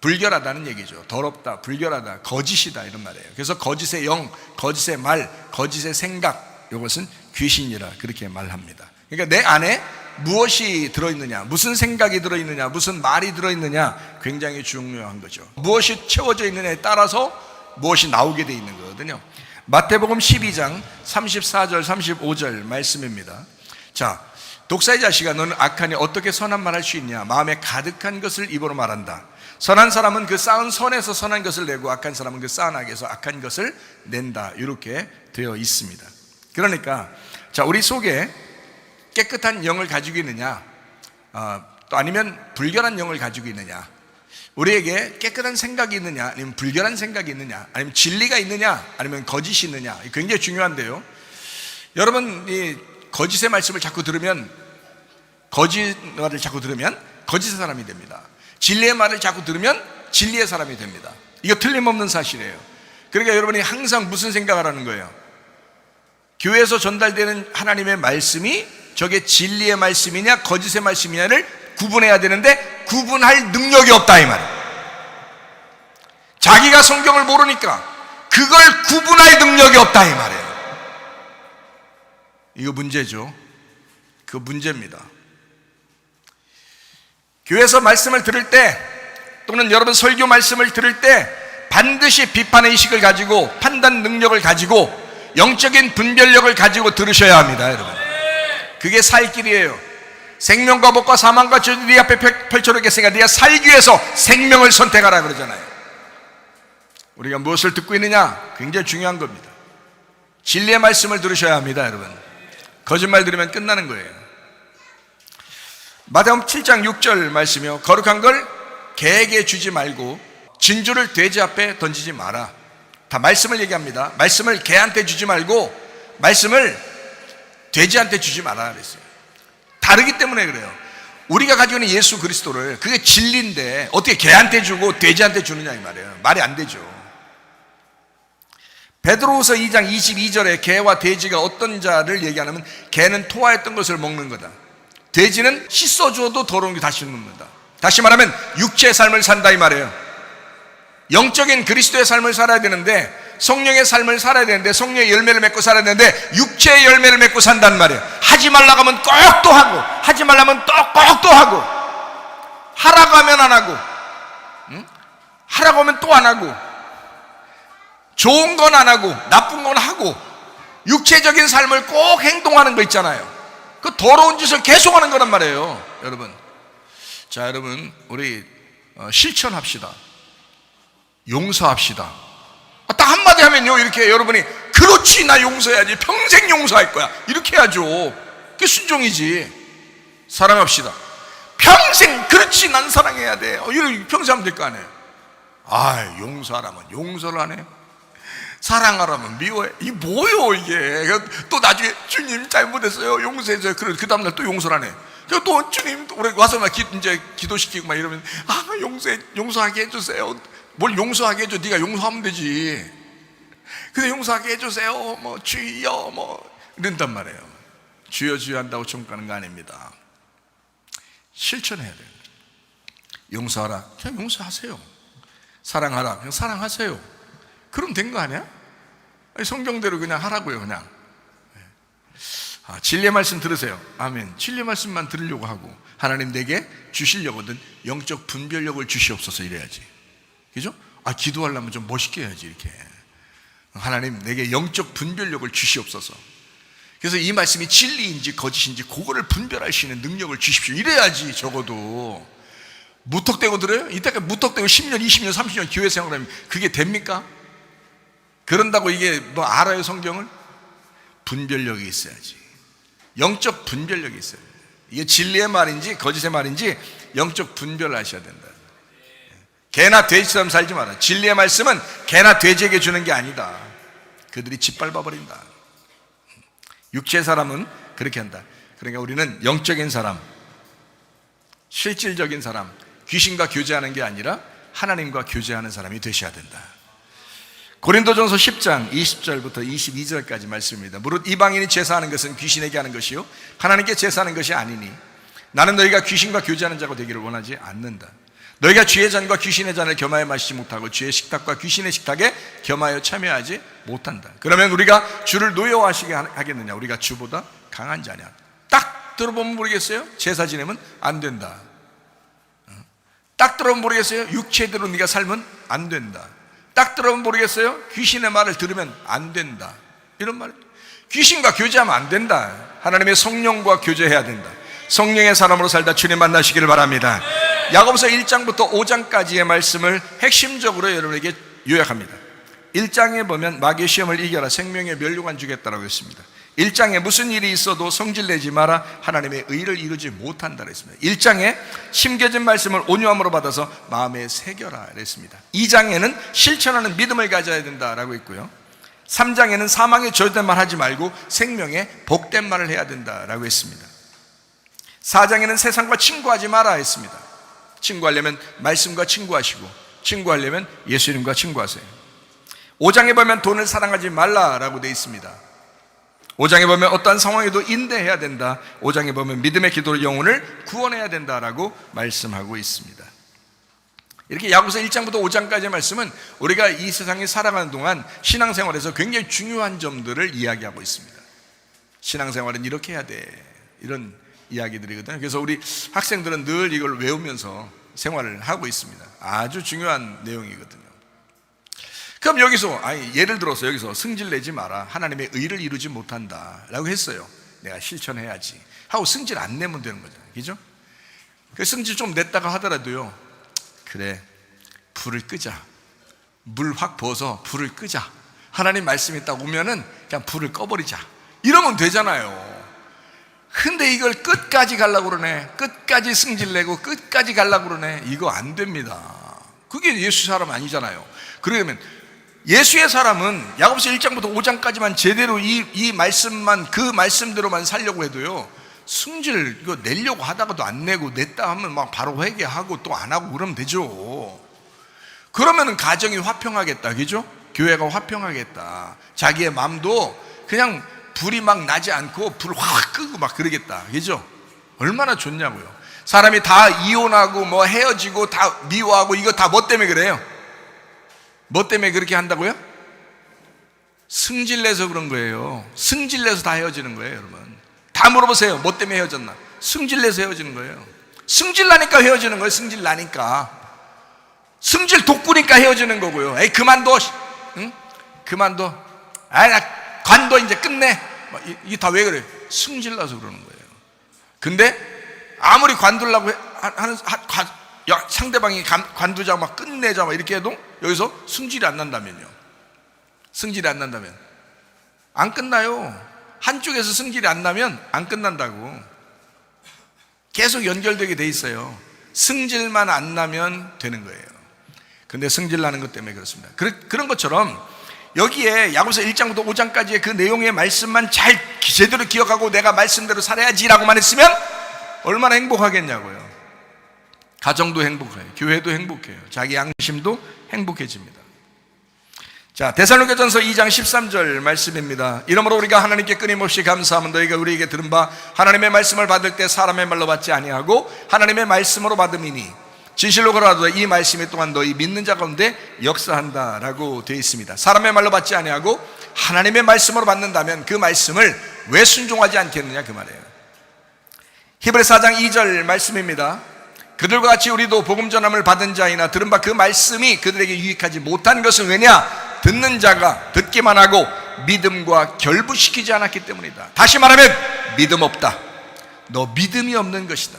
불결하다는 얘기죠. 더럽다, 불결하다, 거짓이다 이런 말이에요. 그래서 거짓의 영, 거짓의 말, 거짓의 생각, 이것은 귀신이라 그렇게 말합니다. 그러니까 내 안에 무엇이 들어있느냐, 무슨 생각이 들어있느냐, 무슨 말이 들어있느냐, 굉장히 중요한 거죠. 무엇이 채워져 있느냐에 따라서 무엇이 나오게 되어 있는 거거든요. 마태복음 12장 34절 35절 말씀입니다. 자, 독사의 자식아, 너는 악하니 어떻게 선한 말 할 수 있냐? 마음에 가득한 것을 입으로 말한다. 선한 사람은 그 쌓은 선에서 선한 것을 내고, 악한 사람은 그 쌓은 악에서 악한 것을 낸다. 이렇게 되어 있습니다. 그러니까 자, 우리 속에 깨끗한 영을 가지고 있느냐, 또 아니면 불결한 영을 가지고 있느냐, 우리에게 깨끗한 생각이 있느냐, 아니면 불결한 생각이 있느냐, 아니면 진리가 있느냐, 아니면 거짓이 있느냐, 굉장히 중요한데요. 여러분, 이 거짓의 말씀을 자꾸 들으면, 거짓 말을 자꾸 들으면 거짓의 사람이 됩니다. 진리의 말을 자꾸 들으면 진리의 사람이 됩니다. 이거 틀림없는 사실이에요. 그러니까 여러분이 항상 무슨 생각을 하는 거예요? 교회에서 전달되는 하나님의 말씀이 저게 진리의 말씀이냐 거짓의 말씀이냐를 구분해야 되는데 구분할 능력이 없다 이 말이에요. 자기가 성경을 모르니까 그걸 구분할 능력이 없다 이 말이에요. 이거 문제죠. 그 문제입니다. 교회에서 말씀을 들을 때, 또는 여러분 설교 말씀을 들을 때 반드시 비판의 의식을 가지고, 판단 능력을 가지고, 영적인 분별력을 가지고 들으셔야 합니다. 여러분, 그게 살 길이에요. 생명과 법과 사망과 저주 네 앞에 펼쳐놓겠으니까 네가 살기 위해서 생명을 선택하라 그러잖아요. 우리가 무엇을 듣고 있느냐, 굉장히 중요한 겁니다. 진리의 말씀을 들으셔야 합니다. 여러분, 거짓말 들으면 끝나는 거예요. 마태복음 7장 6절 말씀이요, 거룩한 걸 개에게 주지 말고 진주를 돼지 앞에 던지지 마라. 다 말씀을 얘기합니다. 말씀을 개한테 주지 말고 말씀을 돼지한테 주지 마라 그랬어요. 다르기 때문에 그래요. 우리가 가지고 있는 예수 그리스도를, 그게 진리인데 어떻게 개한테 주고 돼지한테 주느냐 이 말이에요. 말이 안 되죠. 베드로후서 2장 22절에 개와 돼지가 어떤 자를 얘기하냐면, 개는 토하였던 것을 먹는 거다. 돼지는 씻어주어도 더러운 게 다시 먹는다. 다시 말하면 육체의 삶을 산다 이 말이에요. 영적인 그리스도의 삶을 살아야 되는데, 성령의 삶을 살아야 되는데, 성령의 열매를 맺고 살아야 되는데 육체의 열매를 맺고 산단 말이에요. 하지 말라고 하면 꼭 또 하고, 하지 말라면 또 꼭 또 하고, 하라고 하면 안 하고, 하라고 하면 또 안 하고, 좋은 건 안 하고 나쁜 건 하고, 육체적인 삶을 꼭 행동하는 거 있잖아요. 그 더러운 짓을 계속하는 거란 말이에요. 여러분, 자, 여러분, 우리 실천합시다. 용서합시다. 딱 한마디 하면요, 이렇게 여러분이 그렇지, 나 용서해야지, 평생 용서할 거야, 이렇게 해야죠. 그게 순종이지. 사랑합시다. 평생 그렇지, 난 사랑해야 돼, 이렇게 평생 하면 될 거 아니에요. 아, 용서하라면 용서를 하네, 사랑하라면 미워해. 이 뭐요 이게. 또 나중에 주님 잘못했어요, 용서해줘요. 그 다음날 또 용서를 하네. 또 주님 우리 와서 막 이제 기도시키고 막 이러면, 용서하게 해주세요. 뭘 용서하게 해줘? 네가 용서하면 되지. 근데 용서하게 해주세요, 뭐 주여 뭐 이런단 말이에요. 주여 주여 한다고 천국 가는 거 아닙니다. 실천해야 돼요. 용서하라, 그냥 용서하세요. 사랑하라, 그냥 사랑하세요. 그럼 된 거 아니야? 아니, 성경대로 그냥 하라고요. 그냥 진리의 말씀 들으세요. 아멘. 진리의 말씀만 들으려고 하고 하나님 내게 주시려거든 영적 분별력을 주시옵소서 이래야지. 그죠? 기도하려면 좀 멋있게 해야지. 이렇게 하나님 내게 영적 분별력을 주시옵소서. 그래서 이 말씀이 진리인지 거짓인지 그거를 분별할 수 있는 능력을 주십시오 이래야지. 적어도 무턱대고 들어요? 이때까지 무턱대고 10년, 20년, 30년 교회 생활하면 그게 됩니까? 그런다고 이게 뭐 알아요 성경을? 분별력이 있어야지. 영적 분별력이 있어요. 이게 진리의 말인지 거짓의 말인지 영적 분별을 하셔야 된다. 개나 돼지처럼 살지 마라. 진리의 말씀은 개나 돼지에게 주는 게 아니다. 그들이 짓밟아 버린다. 육체의 사람은 그렇게 한다. 그러니까 우리는 영적인 사람, 실질적인 사람, 귀신과 교제하는 게 아니라 하나님과 교제하는 사람이 되셔야 된다. 고린도전서 10장 20절부터 22절까지 말씀입니다. 무릇 이방인이 제사하는 것은 귀신에게 하는 것이요 하나님께 제사하는 것이 아니니 나는 너희가 귀신과 교제하는 자가 되기를 원하지 않는다. 너희가 쥐의 잔과 귀신의 잔을 겸하여 마시지 못하고 쥐의 식탁과 귀신의 식탁에 겸하여 참여하지 못한다. 그러면 우리가 주를 노여워하시게 하겠느냐? 우리가 주보다 강한 자냐? 딱 들어보면 모르겠어요? 제사 지내면 안 된다. 딱 들어보면 모르겠어요? 육체대로 네가 살면 안 된다. 딱 들어보면 모르겠어요? 귀신의 말을 들으면 안 된다. 이런 말. 귀신과 교제하면 안 된다. 하나님의 성령과 교제해야 된다. 성령의 사람으로 살다 주님 만나시기를 바랍니다. 야고보서 1장부터 5장까지의 말씀을 핵심적으로 여러분에게 요약합니다. 1장에 보면 마귀의 시험을 이겨라 생명의 면류관 주겠다라고 했습니다. 1장에 무슨 일이 있어도 성질내지 마라 하나님의 의를 이루지 못한다 그랬습니다. 1장에 심겨진 말씀을 온유함으로 받아서 마음에 새겨라 그랬습니다. 2장에는 실천하는 믿음을 가져야 된다라고 했고요. 3장에는 사망의 저주된 말 하지 말고 생명의 복된 말을 해야 된다라고 했습니다. 4장에는 세상과 친구하지 마라 했습니다. 친구하려면 말씀과 친구하시고 친구하려면 예수님과 친구하세요. 5장에 보면 돈을 사랑하지 말라라고 되어 있습니다. 5장에 보면 어떠한 상황에도 인내해야 된다. 5장에 보면 믿음의 기도로 영혼을 구원해야 된다라고 말씀하고 있습니다. 이렇게 야고보서 1장부터 5장까지의 말씀은 우리가 이 세상에 살아가는 동안 신앙생활에서 굉장히 중요한 점들을 이야기하고 있습니다. 신앙생활은 이렇게 해야 돼 이런 이야기들이거든요. 그래서 우리 학생들은 늘 이걸 외우면서 생활을 하고 있습니다. 아주 중요한 내용이거든요. 그럼 여기서 예를 들어서 여기서 승질 내지 마라 하나님의 의를 이루지 못한다 라고 했어요. 내가 실천해야지 하고 승질 안 내면 되는 거잖아요. 그죠? 그 승질 좀 냈다가 하더라도요, 그래 불을 끄자, 물 확 부어서 불을 끄자, 하나님 말씀이 딱 오면은 그냥 불을 꺼버리자 이러면 되잖아요. 근데 이걸 끝까지 가려고 그러네. 끝까지 승질내고 끝까지 가려고 그러네. 이거 안 됩니다. 그게 예수 사람 아니잖아요. 그러면 예수의 사람은 야고보서 1장부터 5장까지만 제대로 이 말씀만 그 말씀대로만 살려고 해도요, 승질 이거 내려고 하다가도 안 내고 냈다 하면 막 바로 회개하고 또 안 하고 그러면 되죠. 그러면은 가정이 화평하겠다. 그죠? 교회가 화평하겠다. 자기의 마음도 그냥 불이 막 나지 않고 불을 확 끄고 막 그러겠다. 그죠? 얼마나 좋냐고요. 사람이 다 이혼하고 뭐 헤어지고 다 미워하고 이거 다 뭐 때문에 그래요? 뭐 때문에 그렇게 한다고요? 승질내서 그런 거예요. 승질내서 다 헤어지는 거예요. 여러분 다 물어보세요. 뭐 때문에 헤어졌나? 승질내서 헤어지는 거예요. 승질나니까 헤어지는 거예요. 승질나니까. 승질 돋구니까 헤어지는 거고요. 에이 그만둬. 응? 그만둬. 나 관둬 이제 끝내. 이게 다 왜 그래요? 승질나서 그러는 거예요. 근데 아무리 관두려고 하는 상대방이 관두자 막 끝내자 막 이렇게 해도 여기서 승질이 안 난다면요. 승질이 안 난다면 안 끝나요. 한쪽에서 승질이 안 나면 안 끝난다고. 계속 연결되게 돼 있어요. 승질만 안 나면 되는 거예요. 근데 승질 나는 것 때문에 그렇습니다. 그런 것처럼 여기에 야고보서 1장부터 5장까지의 그 내용의 말씀만 잘 제대로 기억하고 내가 말씀대로 살아야지라고만 했으면 얼마나 행복하겠냐고요. 가정도 행복해요. 교회도 행복해요. 자기 양심도 행복해집니다. 자, 데살로니가전서 2장 13절 말씀입니다. 이러므로 우리가 하나님께 끊임없이 감사하면 너희가 우리에게 들은 바 하나님의 말씀을 받을 때 사람의 말로 받지 아니하고 하나님의 말씀으로 받음이니 진실로 그러하도다 이 말씀이 또한 너희 믿는 자 가운데 역사한다라고 되어 있습니다. 사람의 말로 받지 아니하고 하나님의 말씀으로 받는다면 그 말씀을 왜 순종하지 않겠느냐 그 말이에요. 히브리서 4장 2절 말씀입니다. 그들과 같이 우리도 복음 전함을 받은 자이나 들은 바 그 말씀이 그들에게 유익하지 못한 것은 왜냐? 듣는 자가 듣기만 하고 믿음과 결부시키지 않았기 때문이다. 다시 말하면 믿음 없다. 너 믿음이 없는 것이다.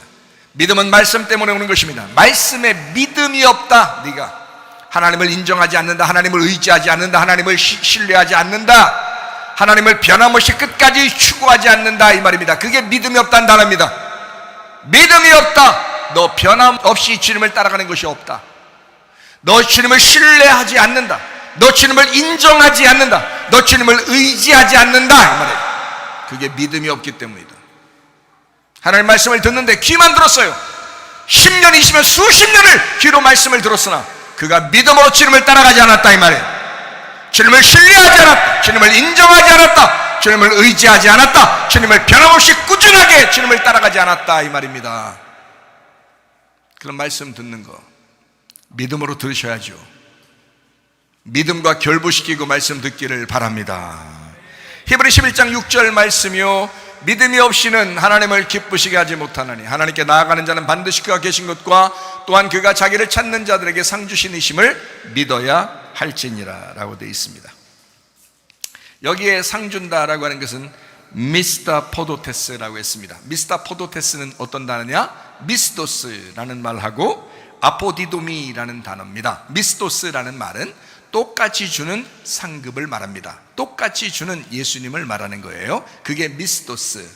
믿음은 말씀 때문에 오는 것입니다. 말씀에 믿음이 없다. 네가 하나님을 인정하지 않는다, 하나님을 의지하지 않는다, 하나님을 신뢰하지 않는다, 하나님을 변함없이 끝까지 추구하지 않는다 이 말입니다. 그게 믿음이 없다는 단어입니다. 믿음이 없다. 너 변함없이 주님을 따라가는 것이 없다. 너 주님을 신뢰하지 않는다. 너 주님을 인정하지 않는다. 너 주님을 의지하지 않는다 이 말이에요. 그게 믿음이 없기 때문이다. 하나님 말씀을 듣는데 귀만 들었어요. 10년, 20년, 수십 년을 귀로 말씀을 들었으나 그가 믿음으로 주님을 따라가지 않았다 이 말이에요. 주님을 신뢰하지 않았다. 주님을 인정하지 않았다. 주님을 의지하지 않았다. 주님을 변함없이 꾸준하게 주님을 따라가지 않았다 이 말입니다. 그런 말씀 듣는 거 믿음으로 들으셔야죠. 믿음과 결부시키고 말씀 듣기를 바랍니다. 히브리 11장 6절 말씀이요 믿음이 없이는 하나님을 기쁘시게 하지 못하나니 하나님께 나아가는 자는 반드시 그가 계신 것과 또한 그가 자기를 찾는 자들에게 상 주신 이심을 믿어야 할지니라 라고 되어 있습니다. 여기에 상 준다라고 하는 것은 미스터 포도테스라고 했습니다. 미스터 포도테스는 어떤 단어냐? 미스도스라는 말하고 아포디도미라는 단어입니다. 미스도스라는 말은 똑같이 주는 상급을 말합니다. 똑같이 주는 예수님을 말하는 거예요. 그게 미스도스,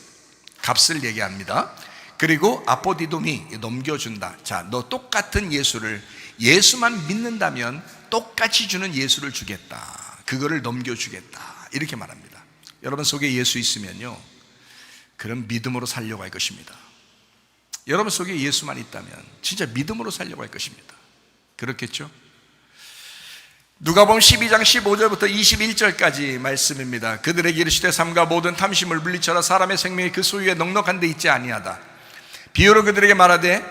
값을 얘기합니다. 그리고 아포디도미, 넘겨준다. 자, 너 똑같은 예수만 믿는다면 똑같이 주는 예수를 주겠다. 그거를 넘겨주겠다. 이렇게 말합니다. 여러분 속에 예수 있으면요 그런 믿음으로 살려고 할 것입니다. 여러분 속에 예수만 있다면 진짜 믿음으로 살려고 할 것입니다. 그렇겠죠? 누가복음 12장 15절부터 21절까지 말씀입니다. 그들에게 이르시되 삼가 모든 탐심을 물리쳐라 사람의 생명이 그 소유에 넉넉한 데 있지 아니하다. 비유로 그들에게 말하되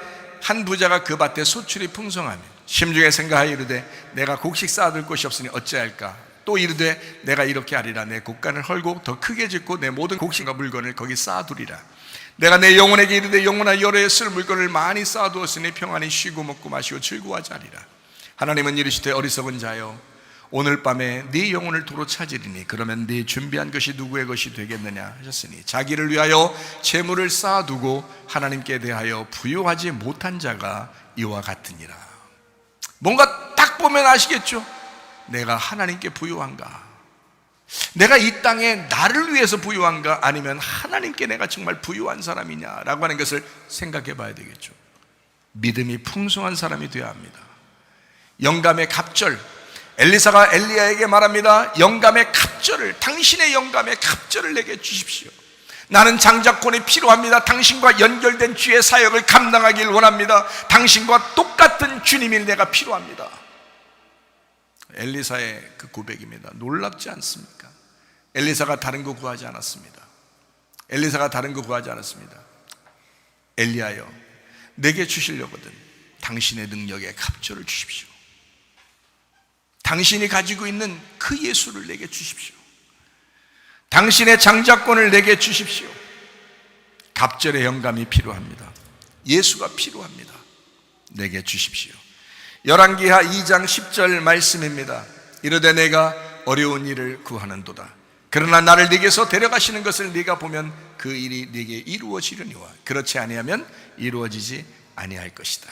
한 부자가 그 밭에 소출이 풍성하며 심중에 생각하여 이르되 내가 곡식 쌓아둘 곳이 없으니 어찌할까. 또 이르되 내가 이렇게 하리라. 내 곡간을 헐고 더 크게 짓고 내 모든 곡식과 물건을 거기 쌓아두리라. 내가 내 영혼에게 이르되 영혼아 여러 해 쓸 물건을 많이 쌓아두었으니 평안히 쉬고 먹고 마시고 즐거워하자 하리라. 하나님은 이르시되 어리석은 자여 오늘 밤에 네 영혼을 도로 찾으리니 그러면 네 준비한 것이 누구의 것이 되겠느냐 하셨으니 자기를 위하여 재물을 쌓아두고 하나님께 대하여 부유하지 못한 자가 이와 같으니라. 뭔가 딱 보면 아시겠죠? 내가 하나님께 부유한가? 내가 이 땅에 나를 위해서 부유한가? 아니면 하나님께 내가 정말 부유한 사람이냐라고 하는 것을 생각해 봐야 되겠죠. 믿음이 풍성한 사람이 되어야 합니다. 영감의 갑절, 엘리사가 엘리야에게 말합니다. 영감의 갑절을, 당신의 영감의 갑절을 내게 주십시오. 나는 장자권이 필요합니다. 당신과 연결된 주의 사역을 감당하길 원합니다. 당신과 똑같은 주님이 내가 필요합니다. 엘리사의 그 고백입니다. 놀랍지 않습니까? 엘리사가 다른 거 구하지 않았습니다. 엘리사가 다른 거 구하지 않았습니다. 엘리야여 내게 주시려거든 당신의 능력에 갑절을 주십시오. 당신이 가지고 있는 그 예수를 내게 주십시오. 당신의 장자권을 내게 주십시오. 갑절의 영감이 필요합니다. 예수가 필요합니다. 내게 주십시오. 열왕기하 2장 10절 말씀입니다. 이르되 내가 어려운 일을 구하는도다. 그러나 나를 네게서 데려가시는 것을 네가 보면 그 일이 네게 이루어지려니와 그렇지 아니하면 이루어지지 아니할 것이다.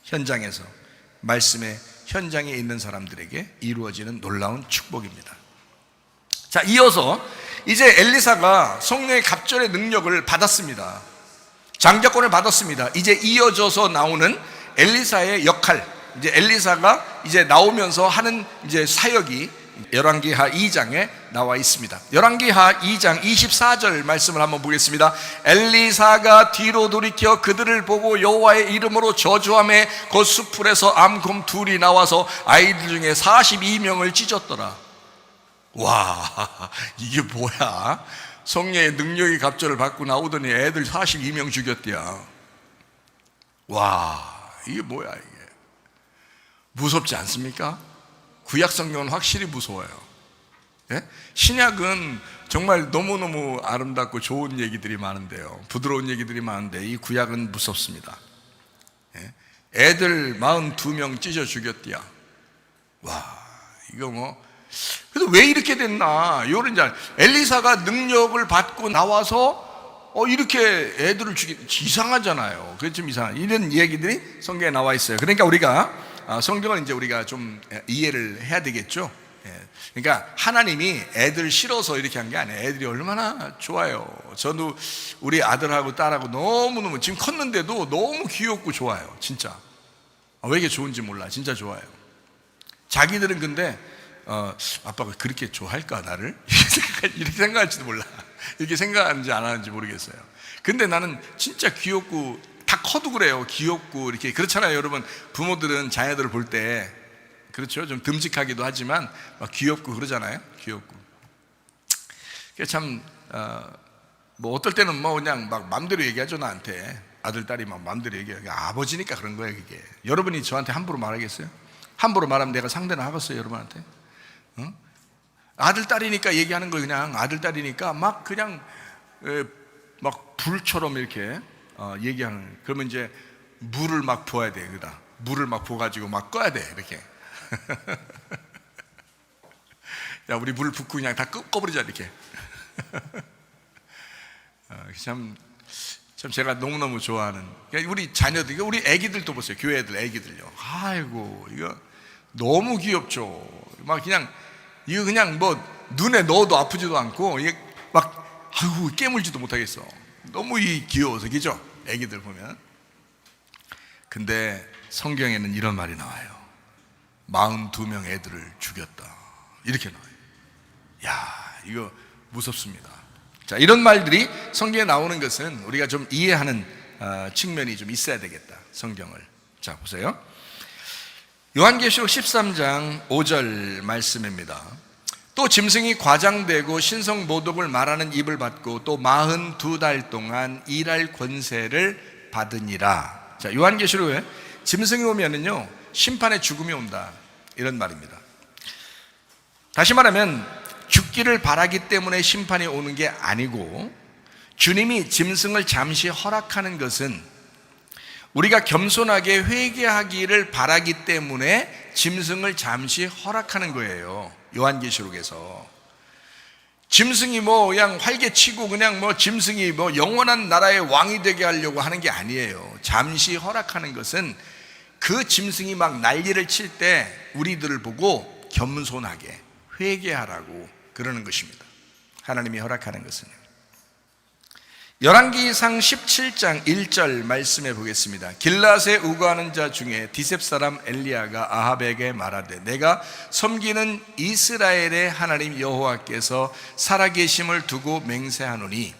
현장에서 말씀의 현장에 있는 사람들에게 이루어지는 놀라운 축복입니다. 자, 이어서 이제 엘리사가 성령의 갑절의 능력을 받았습니다. 장자권을 받았습니다. 이제 이어져서 나오는 엘리사의 역할, 이제 엘리사가 이제 나오면서 하는 이제 사역이 열왕기하 2장에 나와 있습니다. 열왕기하 2장 24절 말씀을 한번 보겠습니다. 엘리사가 뒤로 돌이켜 그들을 보고 여호와의 이름으로 저주하며 그 수풀에서 암곰 둘이 나와서 아이들 중에 42명을 찢었더라. 와, 이게 뭐야? 성령의 능력이 갑절을 받고 나오더니 애들 42명 죽였대야. 와, 이게 뭐야 이게? 무섭지 않습니까? 구약 성경은 확실히 무서워요. 예? 신약은 정말 너무너무 아름답고 좋은 얘기들이 많은데요, 부드러운 얘기들이 많은데 이 구약은 무섭습니다. 예? 애들 42명 찢어 죽였대야. 와, 이거 뭐, 그래서 왜 이렇게 됐나? 요런 자 엘리사가 능력을 받고 나와서 이렇게 애들을 이상하잖아요. 그게 좀 이상한 이런 얘기들이 성경에 나와 있어요. 그러니까 우리가 성경을 이제 우리가 좀 이해를 해야 되겠죠. 그러니까 하나님이 애들 싫어서 이렇게 한 게 아니에요. 애들이 얼마나 좋아요. 저도 우리 아들하고 딸하고 너무너무 지금 컸는데도 너무 귀엽고 좋아요. 진짜 왜 이렇게 좋은지 몰라. 진짜 좋아요. 자기들은 근데 아빠가 그렇게 좋아할까 나를? 이렇게 생각할지도 몰라. 이렇게 생각하는지 안 하는지 모르겠어요. 근데 나는 진짜 귀엽고, 다 커도 그래요. 귀엽고 이렇게 그렇잖아요. 여러분 부모들은 자녀들을 볼 때 그렇죠, 좀 듬직하기도 하지만 막 귀엽고 그러잖아요. 귀엽고. 참 뭐 어떨 때는 뭐 그냥 막 맘대로 얘기하죠. 나한테 아들 딸이 막 맘대로 얘기해요. 아버지니까 그런 거예요. 그게 여러분이 저한테 함부로 말하겠어요? 함부로 말하면 내가 상대는 하겠어요 여러분한테? 응? 아들 딸이니까 얘기하는 거, 그냥 아들 딸이니까 막 그냥 막 불처럼 이렇게 얘기하는. 그러면 이제 물을 막 부어야 돼. 그다 물을 막 부어가지고 막 꺼야 돼 이렇게. 야, 우리 물 붓고 그냥 다 꺼버리자 이렇게. 참 제가 너무너무 좋아하는 우리 자녀들, 우리 애기들도 보세요. 교회 애들, 애기들요. 아이고 이거 너무 귀엽죠. 막 그냥 이거 그냥 뭐 눈에 넣어도 아프지도 않고 이게 막 아이고 깨물지도 못하겠어. 너무 귀여워서. 그죠? 애기들 보면. 근데 성경에는 이런 말이 나와요. 42명 애들을 죽였다 이렇게 나와요. 야, 이거 무섭습니다. 자, 이런 말들이 성경에 나오는 것은 우리가 좀 이해하는 측면이 좀 있어야 되겠다, 성경을. 자, 보세요. 요한계시록 13장 5절 말씀입니다. 또 짐승이 과장되고 신성 모독을 말하는 입을 받고 또 42달 동안 일할 권세를 받으니라. 자, 요한계시록에 짐승이 오면은요 심판의 죽음이 온다 이런 말입니다. 다시 말하면 죽기를 바라기 때문에 심판이 오는 게 아니고, 주님이 짐승을 잠시 허락하는 것은 우리가 겸손하게 회개하기를 바라기 때문에 짐승을 잠시 허락하는 거예요. 요한계시록에서 짐승이 뭐 그냥 활개치고 그냥 뭐 짐승이 뭐 영원한 나라의 왕이 되게 하려고 하는 게 아니에요. 잠시 허락하는 것은 그 짐승이 막 난리를 칠 때 우리들을 보고 겸손하게 회개하라고 그러는 것입니다. 하나님이 허락하는 것은. 열왕기상 17장 1절 말씀해 보겠습니다. 길앗에 우거하는 자 중에 디셉 사람 엘리야가 아합에게 말하되 내가 섬기는 이스라엘의 하나님 여호와께서 살아계심을 두고 맹세하노니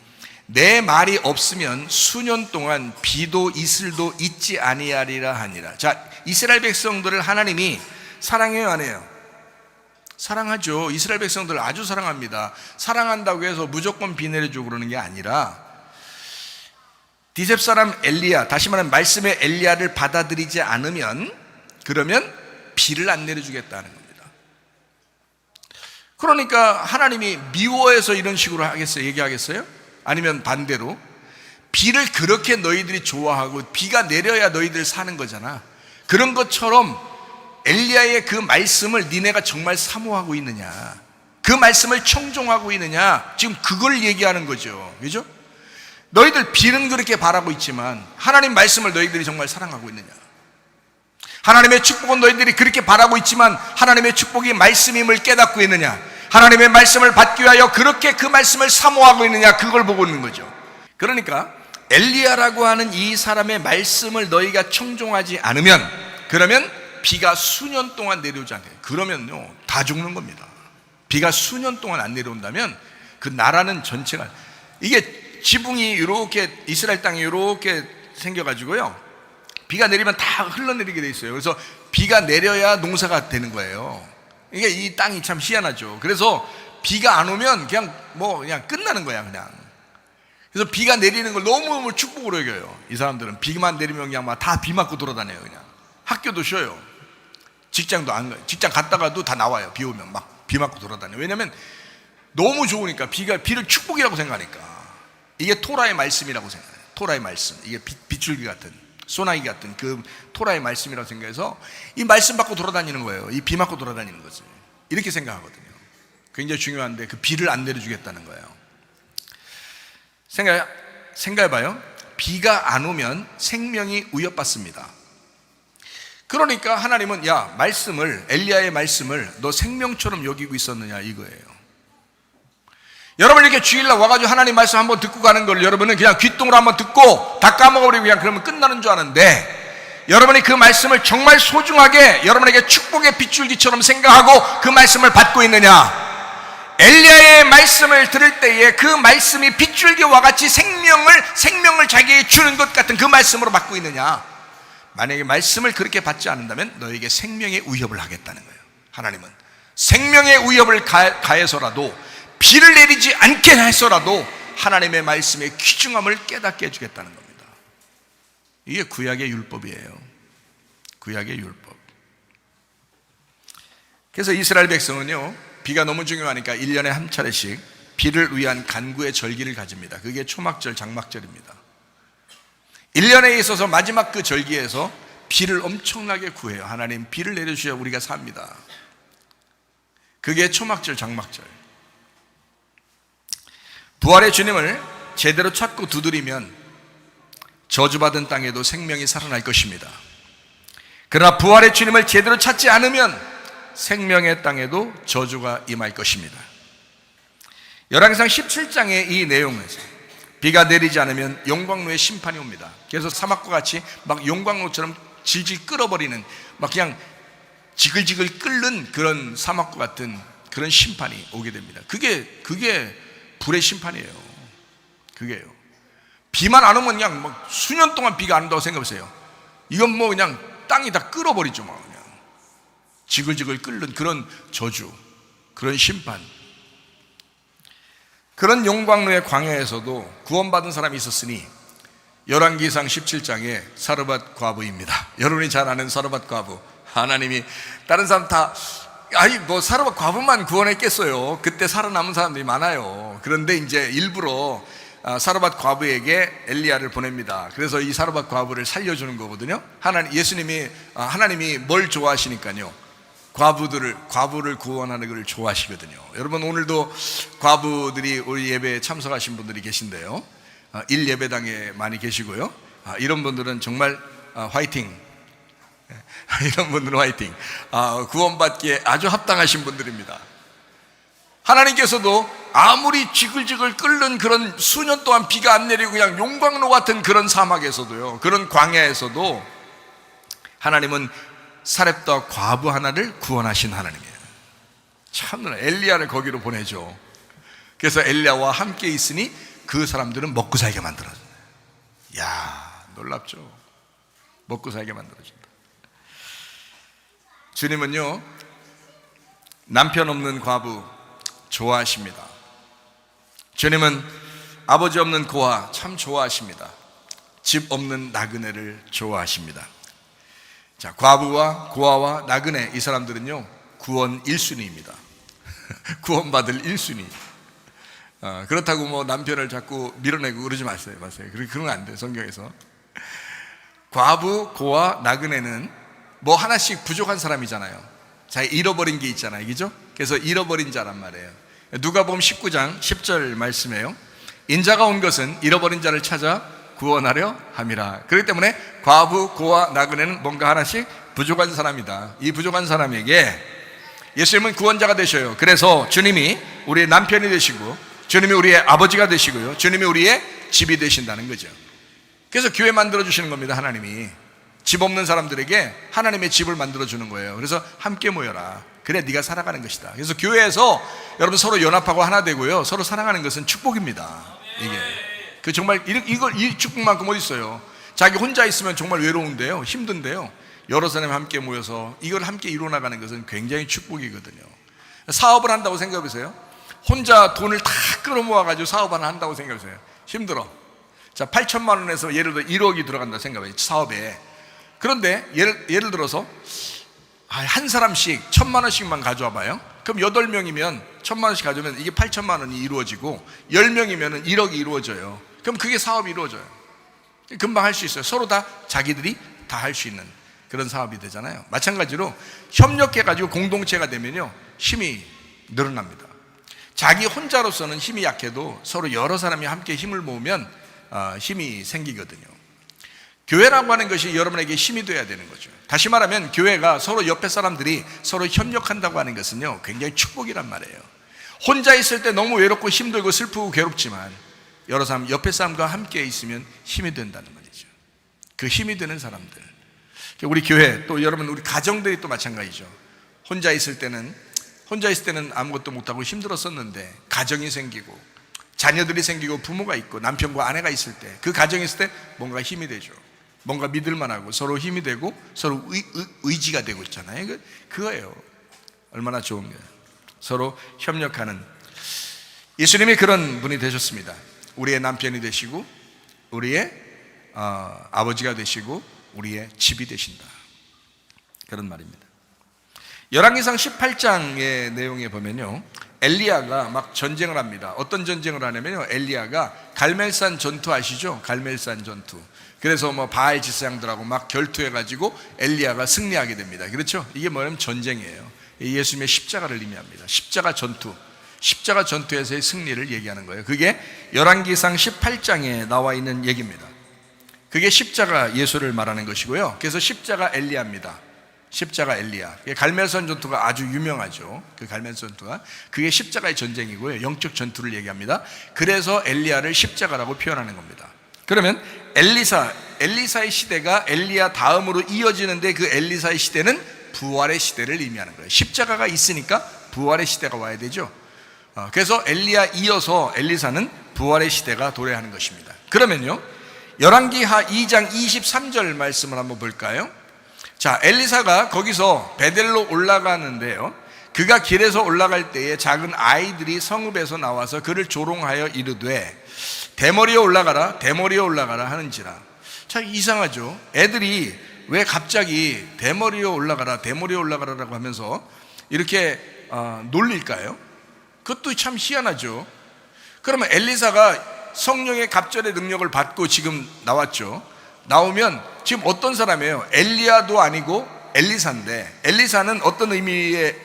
내 말이 없으면 수년 동안 비도 이슬도 있지 아니하리라 하니라. 자, 이스라엘 백성들을 하나님이 사랑해요 안 해요? 사랑하죠. 이스라엘 백성들을 아주 사랑합니다. 사랑한다고 해서 무조건 비 내려주고 그러는 게 아니라 디셉 사람 엘리야, 다시 말하면 말씀의 엘리야를 받아들이지 않으면 그러면 비를 안 내려주겠다는 겁니다. 그러니까 하나님이 미워해서 이런 식으로 하겠어요? 얘기하겠어요? 아니면 반대로 비를 그렇게 너희들이 좋아하고 비가 내려야 너희들 사는 거잖아. 그런 것처럼 엘리야의 그 말씀을 니네가 정말 사모하고 있느냐, 그 말씀을 청종하고 있느냐, 지금 그걸 얘기하는 거죠. 그죠? 너희들 비는 그렇게 바라고 있지만 하나님 말씀을 너희들이 정말 사랑하고 있느냐, 하나님의 축복은 너희들이 그렇게 바라고 있지만 하나님의 축복이 말씀임을 깨닫고 있느냐, 하나님의 말씀을 받기 위하여 그렇게 그 말씀을 사모하고 있느냐, 그걸 보고 있는 거죠. 그러니까 엘리야라고 하는 이 사람의 말씀을 너희가 청종하지 않으면, 그러면 비가 수년 동안 내려오지 않게, 그러면요 다 죽는 겁니다. 비가 수년 동안 안 내려온다면 그 나라는 전체가, 이게 지붕이 이렇게 이스라엘 땅이 이렇게 생겨가지고요, 비가 내리면 다 흘러내리게 돼 있어요. 그래서 비가 내려야 농사가 되는 거예요. 이게 이 땅이 참 희한하죠. 그래서 비가 안 오면 그냥 끝나는 거야, 그냥. 그래서 비가 내리는 걸 너무너무 축복으로 여겨요. 이 사람들은 비만 내리면 그냥 막 다 비 맞고 돌아다녀요. 그냥 학교도 쉬어요. 직장도 안 가요. 직장 갔다가도 다 나와요. 비 오면 막 비 맞고 돌아다녀요. 왜냐면 너무 좋으니까, 비를 축복이라고 생각하니까. 이게 토라의 말씀이라고 생각해요. 토라의 말씀, 이게 빗줄기 같은, 소나기 같은 그 토라의 말씀이라고 생각해서 이 말씀 받고 돌아다니는 거예요. 이 비 맞고 돌아다니는 거지. 이렇게 생각하거든요. 굉장히 중요한데 그 비를 안 내려주겠다는 거예요. 생각해봐요. 비가 안 오면 생명이 위협받습니다. 그러니까 하나님은 말씀을, 엘리야의 말씀을 너 생명처럼 여기고 있었느냐 이거예요. 여러분 이렇게 주일날 와가지고 하나님 말씀 한번 듣고 가는 걸 여러분은 그냥 귓등으로 한번 듣고 다 까먹어버리고 그냥 그러면 끝나는 줄 아는데, 여러분이 그 말씀을 정말 소중하게 여러분에게 축복의 빗줄기처럼 생각하고 그 말씀을 받고 있느냐. 엘리야의 말씀을 들을 때에 그 말씀이 빗줄기와 같이 생명을 자기에게 주는 것 같은 그 말씀으로 받고 있느냐. 만약에 말씀을 그렇게 받지 않는다면 너에게 생명의 위협을 하겠다는 거예요. 하나님은 생명의 위협을 가해서라도, 비를 내리지 않게 해서라도 하나님의 말씀의 귀중함을 깨닫게 해주겠다는 겁니다. 이게 구약의 율법이에요. 구약의 율법. 그래서 이스라엘 백성은요, 비가 너무 중요하니까 1년에 한 차례씩 비를 위한 간구의 절기를 가집니다. 그게 초막절, 장막절입니다. 1년에 있어서 마지막 그 절기에서 비를 엄청나게 구해요. 하나님 비를 내려주셔야 우리가 삽니다. 그게 초막절, 장막절. 부활의 주님을 제대로 찾고 두드리면 저주받은 땅에도 생명이 살아날 것입니다. 그러나 부활의 주님을 제대로 찾지 않으면 생명의 땅에도 저주가 임할 것입니다. 열왕기상 17장의 이 내용에서 비가 내리지 않으면 용광로의 심판이 옵니다. 그래서 사막과 같이 막 용광로처럼 질질 끓어버리는, 막 그냥 지글지글 끓는 그런 사막과 같은 그런 심판이 오게 됩니다. 그게 불의 심판이에요. 그게요. 비만 안 오면 그냥 막 수년 동안 비가 안 온다고 생각해보세요. 이건 뭐 그냥 땅이 다 끓어버리죠. 막 그냥 지글지글 끓는 그런 저주, 그런 심판. 그런 용광로의 광야에서도 구원받은 사람이 있었으니 열왕기상 17장에 사르밧 과부입니다. 여러분이 잘 아는 사르밧 과부. 하나님이 다른 사람 다 사르밧 과부만 구원했겠어요. 그때 살아남은 사람들이 많아요. 그런데 이제 일부러 사르밧 과부에게 엘리야를 보냅니다. 그래서 이 사르밧 과부를 살려주는 거거든요. 하나님이 뭘 좋아하시니까요, 과부를 구원하는 것을 좋아하시거든요. 여러분 오늘도 과부들이 우리 예배에 참석하신 분들이 계신데요, 1예배당에 많이 계시고요. 이런 분들은 정말 화이팅. 이런 분들은 화이팅. 구원받기에 아주 합당하신 분들입니다. 하나님께서도 아무리 지글지글 끓는 그런 수년 동안 비가 안 내리고 그냥 용광로 같은 그런 사막에서도요, 그런 광야에서도 하나님은 사렙다 과부 하나를 구원하신 하나님이에요. 참나, 엘리야를 거기로 보내죠. 그래서 엘리야와 함께 있으니 그 사람들은 먹고 살게 만들어줘요. 이야, 놀랍죠. 먹고 살게 만들어준다. 주님은요, 남편 없는 과부 좋아하십니다. 주님은 아버지 없는 고아 참 좋아하십니다. 집 없는 나그네를 좋아하십니다. 자, 과부와 고아와 나그네, 이 사람들은요 구원 1순위입니다. 구원받을 1순위. 그렇다고 뭐 남편을 자꾸 밀어내고 그러지 마세요. 그러면 안 돼요, 성경에서. 과부, 고아, 나그네는 뭐 하나씩 부족한 사람이잖아요. 자, 잃어버린 게 있잖아요, 그죠? 그래서 잃어버린 자란 말이에요. 누가복음 19장 10절 말씀이에요. 인자가 온 것은 잃어버린 자를 찾아 구원하려 함이라. 그렇기 때문에 과부, 고아, 나그네는 뭔가 하나씩 부족한 사람이다. 이 부족한 사람에게 예수님은 구원자가 되셔요. 그래서 주님이 우리의 남편이 되시고, 주님이 우리의 아버지가 되시고요, 주님이 우리의 집이 되신다는 거죠. 그래서 교회 만들어 주시는 겁니다. 하나님이 집 없는 사람들에게 하나님의 집을 만들어 주는 거예요. 그래서 함께 모여라. 그래 네가 살아가는 것이다. 그래서 교회에서 여러분 서로 연합하고 하나 되고요, 서로 사랑하는 것은 축복입니다. 이게 그 정말 이 축복만큼 어디 있어요? 자기 혼자 있으면 정말 외로운데요, 힘든데요, 여러 사람이 함께 모여서 이걸 함께 이루어나가는 것은 굉장히 축복이거든요. 사업을 한다고 생각해보세요. 혼자 돈을 다 끌어모아가지고 사업 하나 한다고 생각해보세요. 힘들어. 자, 8천만 원에서 예를 들어 1억이 들어간다 생각해요, 사업에. 그런데 예를 들어서 한 사람씩 1,000만 원씩만 가져와 봐요. 그럼 8명이면 1,000만 원씩 가져오면 이게 8천만 원이 이루어지고, 10명이면 1억이 이루어져요. 그럼 그게 사업이 이루어져요. 금방 할 수 있어요. 서로 다 자기들이 다 할 수 있는 그런 사업이 되잖아요. 마찬가지로 협력해가지고 공동체가 되면요, 힘이 늘어납니다. 자기 혼자로서는 힘이 약해도 서로 여러 사람이 함께 힘을 모으면 힘이 생기거든요. 교회라고 하는 것이 여러분에게 힘이 돼야 되는 거죠. 다시 말하면 교회가 서로 옆에 사람들이 서로 협력한다고 하는 것은요, 굉장히 축복이란 말이에요. 혼자 있을 때 너무 외롭고 힘들고 슬프고 괴롭지만 여러 사람, 옆에 사람과 함께 있으면 힘이 된다는 말이죠. 그 힘이 되는 사람들, 우리 교회, 또 여러분 우리 가정들이 또 마찬가지죠. 혼자 있을 때는 아무것도 못하고 힘들었었는데 가정이 생기고 자녀들이 생기고 부모가 있고 남편과 아내가 있을 때, 그 가정이 있을 때 뭔가 힘이 되죠. 뭔가 믿을만하고 서로 힘이 되고 서로 의지가 되고 있잖아요. 그거예요. 얼마나 좋은 거예요. 서로 협력하는, 예수님이 그런 분이 되셨습니다. 우리의 남편이 되시고 우리의 아버지가 되시고 우리의 집이 되신다, 그런 말입니다. 열왕기상 18장의 내용에 보면요, 엘리야가 막 전쟁을 합니다. 어떤 전쟁을 하냐면요, 엘리야가 갈멜산 전투 아시죠? 갈멜산 전투. 그래서 바알 지사장들하고 막 결투해가지고 엘리야가 승리하게 됩니다. 그렇죠? 이게 뭐냐면 전쟁이에요. 예수님의 십자가를 의미합니다. 십자가 전투에서의 승리를 얘기하는 거예요. 그게 열왕기상 18장에 나와 있는 얘기입니다. 그게 십자가 예수를 말하는 것이고요. 그래서 십자가 엘리야입니다. 십자가 엘리야. 갈멜산 전투가 아주 유명하죠. 그 갈멜산 전투가, 그게 십자가의 전쟁이고요, 영적 전투를 얘기합니다. 그래서 엘리야를 십자가라고 표현하는 겁니다. 그러면 엘리사의 시대가 엘리야 다음으로 이어지는데, 그 엘리사의 시대는 부활의 시대를 의미하는 거예요. 십자가가 있으니까 부활의 시대가 와야 되죠. 그래서 엘리야 이어서 엘리사는 부활의 시대가 도래하는 것입니다. 그러면요, 열왕기하 2장 23절 말씀을 한번 볼까요? 자, 엘리사가 거기서 베델로 올라가는데요, 그가 길에서 올라갈 때에 작은 아이들이 성읍에서 나와서 그를 조롱하여 이르되 대머리에 올라가라, 대머리에 올라가라 하는지라. 참 이상하죠. 애들이 왜 갑자기 대머리에 올라가라, 대머리에 올라가라라고 하면서 이렇게 놀릴까요? 그것도 참 희한하죠. 그러면 엘리사가 성령의 갑절의 능력을 받고 지금 나왔죠. 나오면 지금 어떤 사람이에요? 엘리야도 아니고 엘리사인데, 엘리사는 어떤 의미의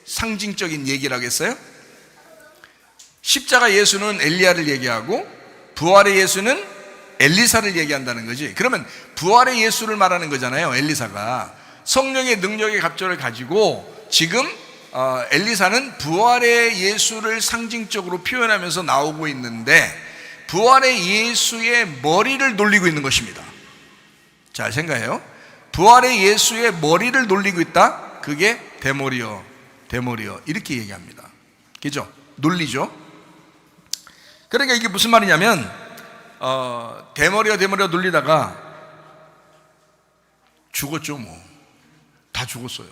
상징적인 얘기를 하겠어요? 십자가 예수는 엘리야를 얘기하고 부활의 예수는 엘리사를 얘기한다는 거지. 그러면 부활의 예수를 말하는 거잖아요. 엘리사가 성령의 능력의 갑절을 가지고 지금 엘리사는 부활의 예수를 상징적으로 표현하면서 나오고 있는데, 부활의 예수의 머리를 놀리고 있는 것입니다. 잘 생각해요. 부활의 예수의 머리를 놀리고 있다. 그게 대머리여 이렇게 얘기합니다. 그죠? 놀리죠. 그러니까 이게 무슨 말이냐면 대머리여 놀리다가 죽었죠. 다 죽었어요.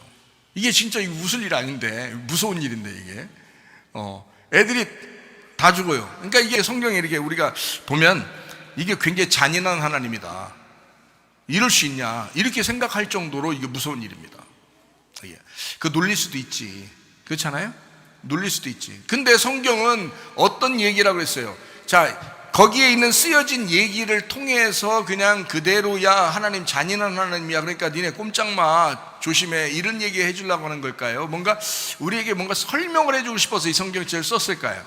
이게 진짜 웃을 일 아닌데, 무서운 일인데 이게 애들이 다 죽어요. 그러니까 이게 성경에 이렇게 우리가 보면 이게 굉장히 잔인한 하나님이다, 이럴 수 있냐 이렇게 생각할 정도로 이게 무서운 일입니다. 그 놀릴 수도 있지, 그렇잖아요? 놀릴 수도 있지. 근데 성경은 어떤 얘기라고 했어요? 자, 거기에 있는 쓰여진 얘기를 통해서 그냥 그대로야 하나님 잔인한 하나님이야, 그러니까 니네 꼼짝마 조심해, 이런 얘기 해주려고 하는 걸까요? 우리에게 뭔가 설명을 해주고 싶어서 이 성경책을 썼을까요?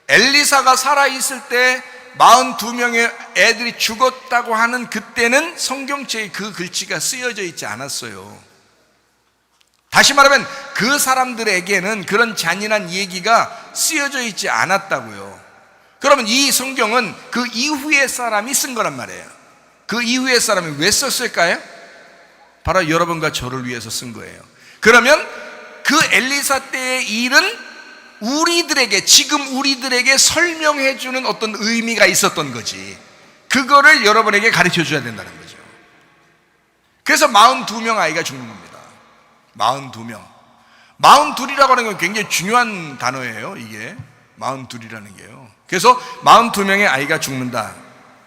엘리사가 살아있을 때 42명의 애들이 죽었다고 하는 그때는 성경책에 그 글씨가 쓰여져 있지 않았어요. 다시 말하면 그 사람들에게는 그런 잔인한 얘기가 쓰여져 있지 않았다고요. 그러면 이 성경은 그 이후의 사람이 쓴 거란 말이에요. 그 이후의 사람이 왜 썼을까요? 바로 여러분과 저를 위해서 쓴 거예요. 그러면 그 그 엘리사 때의 일은 우리들에게, 지금 우리들에게 설명해 주는 어떤 의미가 있었던 거지. 그거를 여러분에게 가르쳐 줘야 된다는 거죠. 그래서 42명 아이가 죽는 겁니다. 42명. 42이라고 하는 건 굉장히 중요한 단어예요. 이게 42이라는 게요. 그래서 42명의 아이가 죽는다.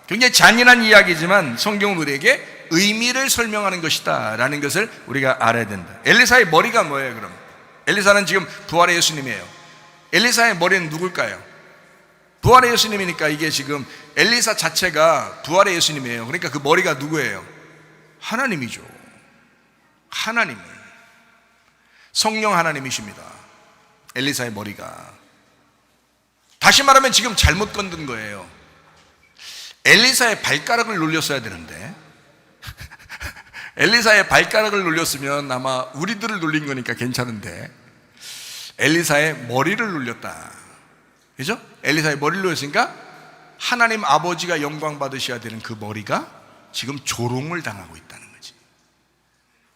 굉장히 잔인한 이야기지만 성경은 우리에게 의미를 설명하는 것이다 라는 것을 우리가 알아야 된다. 엘리사의 머리가 뭐예요 그럼? 엘리사는 지금 부활의 예수님이에요. 엘리사의 머리는 누굴까요? 부활의 예수님이니까 이게 지금 엘리사 자체가 부활의 예수님이에요. 그러니까 그 머리가 누구예요? 하나님이죠. 하나님, 성령 하나님이십니다. 엘리사의 머리가. 다시 말하면 지금 잘못 건든 거예요. 엘리사의 발가락을 놀렸어야 되는데 엘리사의 발가락을 놀렸으면 아마 우리들을 놀린 거니까 괜찮은데 엘리사의 머리를 놀렸다. 그죠? 엘리사의 머리를 놀렸으니까 하나님 아버지가 영광 받으셔야 되는 그 머리가 지금 조롱을 당하고 있다는 거지.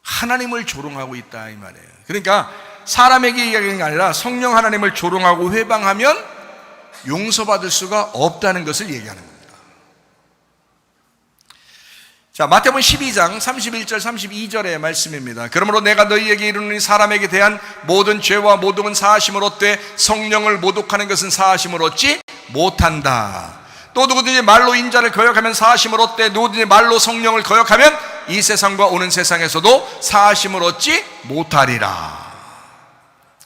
하나님을 조롱하고 있다 이 말이에요. 그러니까 사람에게 얘기하는 게 아니라 성령 하나님을 조롱하고 회방하면 용서받을 수가 없다는 것을 얘기하는 겁니다. 자, 마태복음 12장 31절 32절의 말씀입니다. 그러므로 내가 너희에게 이르노니 사람에게 대한 모든 죄와 모독은 사하심을 얻되 성령을 모독하는 것은 사하심을 얻지 못한다. 또 누구든지 말로 인자를 거역하면 사하심을 얻되 누구든지 말로 성령을 거역하면 이 세상과 오는 세상에서도 사하심을 얻지 못하리라.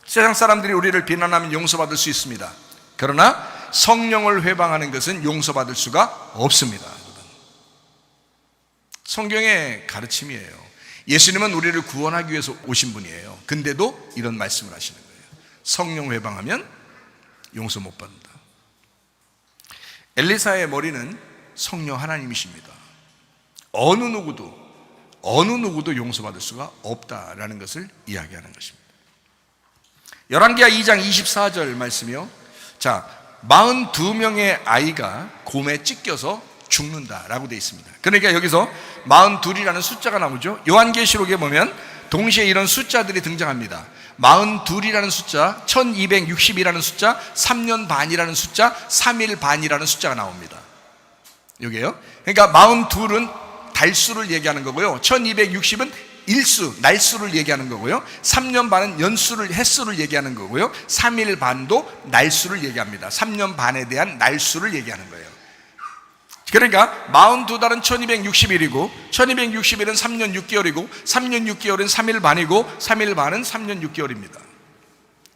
세상 사람들이 우리를 비난하면 용서받을 수 있습니다. 그러나 성령을 회방하는 것은 용서받을 수가 없습니다. 성경의 가르침이에요. 예수님은 우리를 구원하기 위해서 오신 분이에요. 근데도 이런 말씀을 하시는 거예요. 성령 회방하면 용서 못 받는다. 엘리사의 머리는 성령 하나님이십니다. 어느 누구도 용서받을 수가 없다라는 것을 이야기하는 것입니다. 열왕기하 2장 24절 말씀이요. 자, 42명의 아이가 곰에 찢겨서 죽는다라고 되어 있습니다. 그러니까 여기서 42이라는 숫자가 나오죠. 요한계시록에 보면 동시에 이런 숫자들이 등장합니다. 42이라는 숫자, 1260이라는 숫자, 3년 반이라는 숫자, 3일 반이라는 숫자가 나옵니다. 여기에요. 그러니까 42는 달수를 얘기하는 거고요. 1260은 일수, 날수를 얘기하는 거고요. 3년 반은 연수를, 햇수를 얘기하는 거고요. 3일 반도 날수를 얘기합니다. 3년 반에 대한 날수를 얘기하는 거예요. 그러니까 42달은 1260일이고 1260일은 3년 6개월이고 3년 6개월은 3일 반이고 3일 반은 3년 6개월입니다.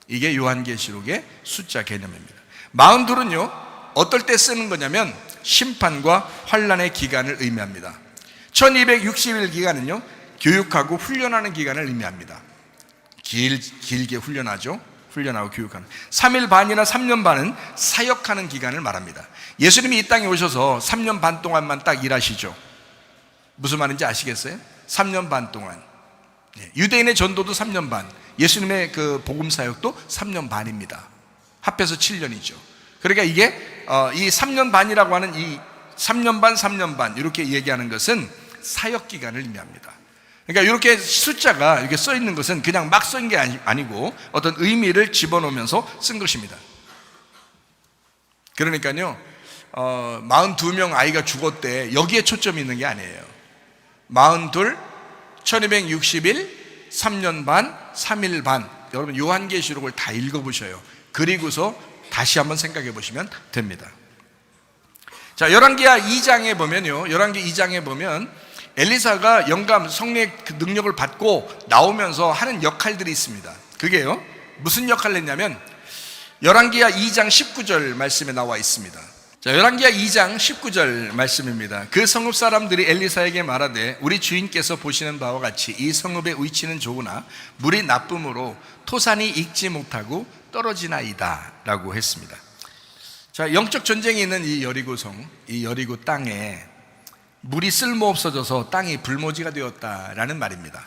이게 요한계시록의 숫자 개념입니다. 42는요 어떨 때 쓰는 거냐면 심판과 환난의 기간을 의미합니다. 1260일 기간은요 교육하고 훈련하는 기간을 의미합니다. 길게 훈련하죠. 훈련하고 교육하는. 3일 반이나 3년 반은 사역하는 기간을 말합니다. 예수님이 이 땅에 오셔서 3년 반 동안만 딱 일하시죠. 무슨 말인지 아시겠어요? 3년 반 동안. 유대인의 전도도 3년 반, 예수님의 그 복음 사역도 3년 반입니다. 합해서 7년이죠. 그러니까 이게 이 3년 반이라고 하는 이 3년 반, 3년 반 이렇게 얘기하는 것은 사역 기간을 의미합니다. 그러니까 이렇게 숫자가 이렇게 써 있는 것은 그냥 막 쓴 게 아니고 어떤 의미를 집어넣으면서 쓴 것입니다. 그러니까요 42명 아이가 죽었대 여기에 초점이 있는 게 아니에요. 42, 1260일, 3년 반, 3일 반. 여러분 요한계시록을 다 읽어보셔요. 그리고서 다시 한번 생각해 보시면 됩니다. 자, 열왕기하 2장에 보면요, 열왕기 2장에 보면 엘리사가 영감 성령의 그 능력을 받고 나오면서 하는 역할들이 있습니다. 그게요 무슨 역할을 했냐면 열왕기하 2장 19절 말씀에 나와 있습니다. 자, 열왕기하 2장 19절 말씀입니다. 그 성읍 사람들이 엘리사에게 말하되 우리 주인께서 보시는 바와 같이 이 성읍의 위치는 좋으나 물이 나쁨으로 토산이 익지 못하고 떨어지나이다 라고 했습니다. 자, 영적 전쟁이 있는 이 여리고성, 이 여리고 땅에 물이 쓸모없어져서 땅이 불모지가 되었다라는 말입니다.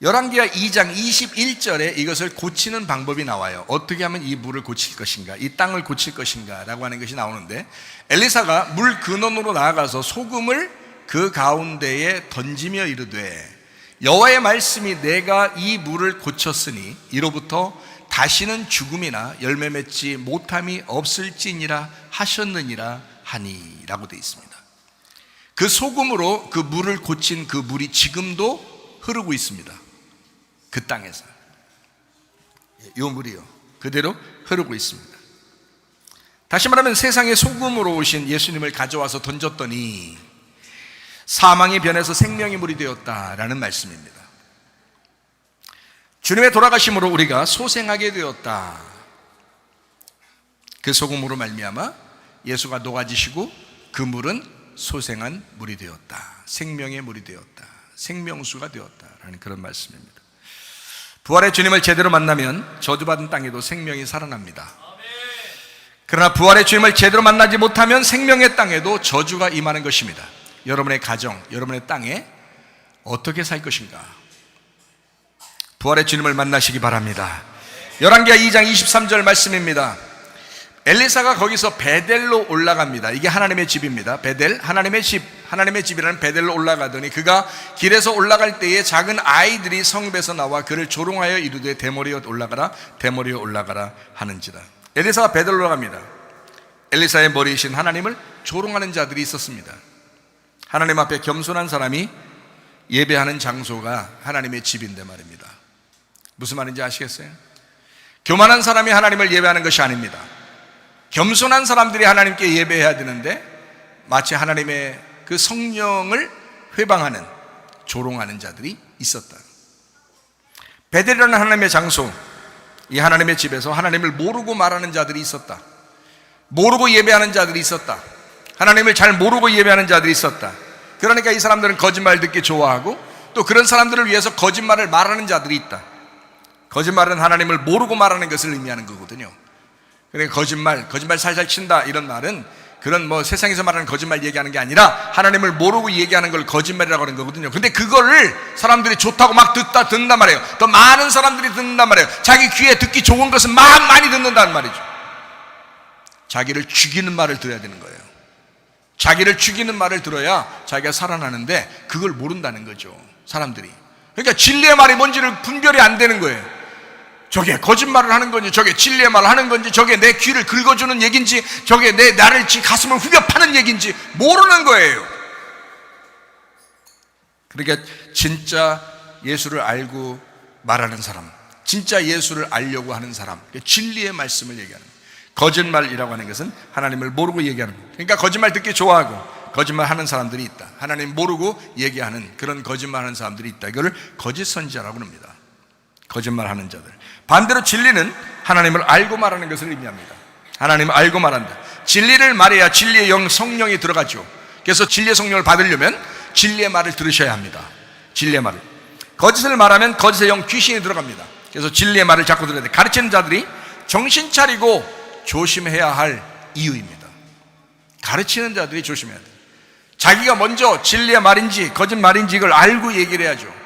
열왕기하 2장 21절에 이것을 고치는 방법이 나와요. 어떻게 하면 이 물을 고칠 것인가, 이 땅을 고칠 것인가 라고 하는 것이 나오는데, 엘리사가 물 근원으로 나아가서 소금을 그 가운데에 던지며 이르되 여호와의 말씀이 내가 이 물을 고쳤으니 이로부터 다시는 죽음이나 열매 맺지 못함이 없을지니라 하셨느니라 하니 라고 되어 있습니다. 그 소금으로 그 물을 고친 그 물이 지금도 흐르고 있습니다. 그 땅에서 이 물이요 그대로 흐르고 있습니다. 다시 말하면 세상에 소금으로 오신 예수님을 가져와서 던졌더니 사망이 변해서 생명의 물이 되었다라는 말씀입니다. 주님의 돌아가심으로 우리가 소생하게 되었다. 그 소금으로 말미암아 예수가 녹아지시고 그 물은 소생한 물이 되었다. 생명의 물이 되었다. 생명수가 되었다라는 그런 말씀입니다. 부활의 주님을 제대로 만나면 저주받은 땅에도 생명이 살아납니다. 그러나 부활의 주님을 제대로 만나지 못하면 생명의 땅에도 저주가 임하는 것입니다. 여러분의 가정, 여러분의 땅에 어떻게 살 것인가? 부활의 주님을 만나시기 바랍니다. 열왕기하 2장 23절 말씀입니다. 엘리사가 거기서 베델로 올라갑니다. 이게 하나님의 집입니다. 베델, 하나님의 집, 하나님의 집이라는 베델로 올라가더니 그가 길에서 올라갈 때에 작은 아이들이 성읍에서 나와 그를 조롱하여 이르되 대머리여 올라가라, 대머리여 올라가라 하는지라. 엘리사가 베델로 올라갑니다. 엘리사의 머리이신 하나님을 조롱하는 자들이 있었습니다. 하나님 앞에 겸손한 사람이 예배하는 장소가 하나님의 집인데 말입니다. 무슨 말인지 아시겠어요? 교만한 사람이 하나님을 예배하는 것이 아닙니다. 겸손한 사람들이 하나님께 예배해야 되는데 마치 하나님의 그 성령을 회방하는, 조롱하는 자들이 있었다. 베델이라는 하나님의 장소, 이 하나님의 집에서 하나님을 모르고 말하는 자들이 있었다. 모르고 예배하는 자들이 있었다. 하나님을 잘 모르고 예배하는 자들이 있었다. 그러니까 이 사람들은 거짓말 듣기 좋아하고 또 그런 사람들을 위해서 거짓말을 말하는 자들이 있다. 거짓말은 하나님을 모르고 말하는 것을 의미하는 거거든요. 그러니까 거짓말 살살 친다 이런 말은 그런 세상에서 말하는 거짓말 얘기하는 게 아니라 하나님을 모르고 얘기하는 걸 거짓말이라고 하는 거거든요. 근데 그거를 사람들이 좋다고 막 듣는단 말이에요. 더 많은 사람들이 듣는단 말이에요. 자기 귀에 듣기 좋은 것은 많이 듣는다는 말이죠. 자기를 죽이는 말을 들어야 되는 거예요. 자기를 죽이는 말을 들어야 자기가 살아나는데 그걸 모른다는 거죠, 사람들이. 그러니까 진리의 말이 뭔지를 분별이 안 되는 거예요. 저게 거짓말을 하는 건지, 저게 진리의 말을 하는 건지, 저게 내 귀를 긁어주는 얘기인지, 저게 나를 가슴을 후벼 파는 얘기인지 모르는 거예요. 그러니까 진짜 예수를 알고 말하는 사람, 진짜 예수를 알려고 하는 사람, 진리의 말씀을 얘기하는 거예요. 거짓말이라고 하는 것은 하나님을 모르고 얘기하는 거예요. 그러니까 거짓말 듣기 좋아하고 거짓말하는 사람들이 있다. 하나님 모르고 얘기하는 그런 거짓말하는 사람들이 있다. 이거를 거짓 선지자라고 합니다. 거짓말하는 자들. 반대로 진리는 하나님을 알고 말하는 것을 의미합니다. 하나님을 알고 말한다. 진리를 말해야 진리의 영, 성령이 들어가죠. 그래서 진리의 성령을 받으려면 진리의 말을 들으셔야 합니다. 진리의 말을. 거짓을 말하면 거짓의 영, 귀신이 들어갑니다. 그래서 진리의 말을 자꾸 들어야 돼. 가르치는 자들이 정신 차리고 조심해야 할 이유입니다. 가르치는 자들이 조심해야 돼. 자기가 먼저 진리의 말인지 거짓말인지 이걸 알고 얘기를 해야죠.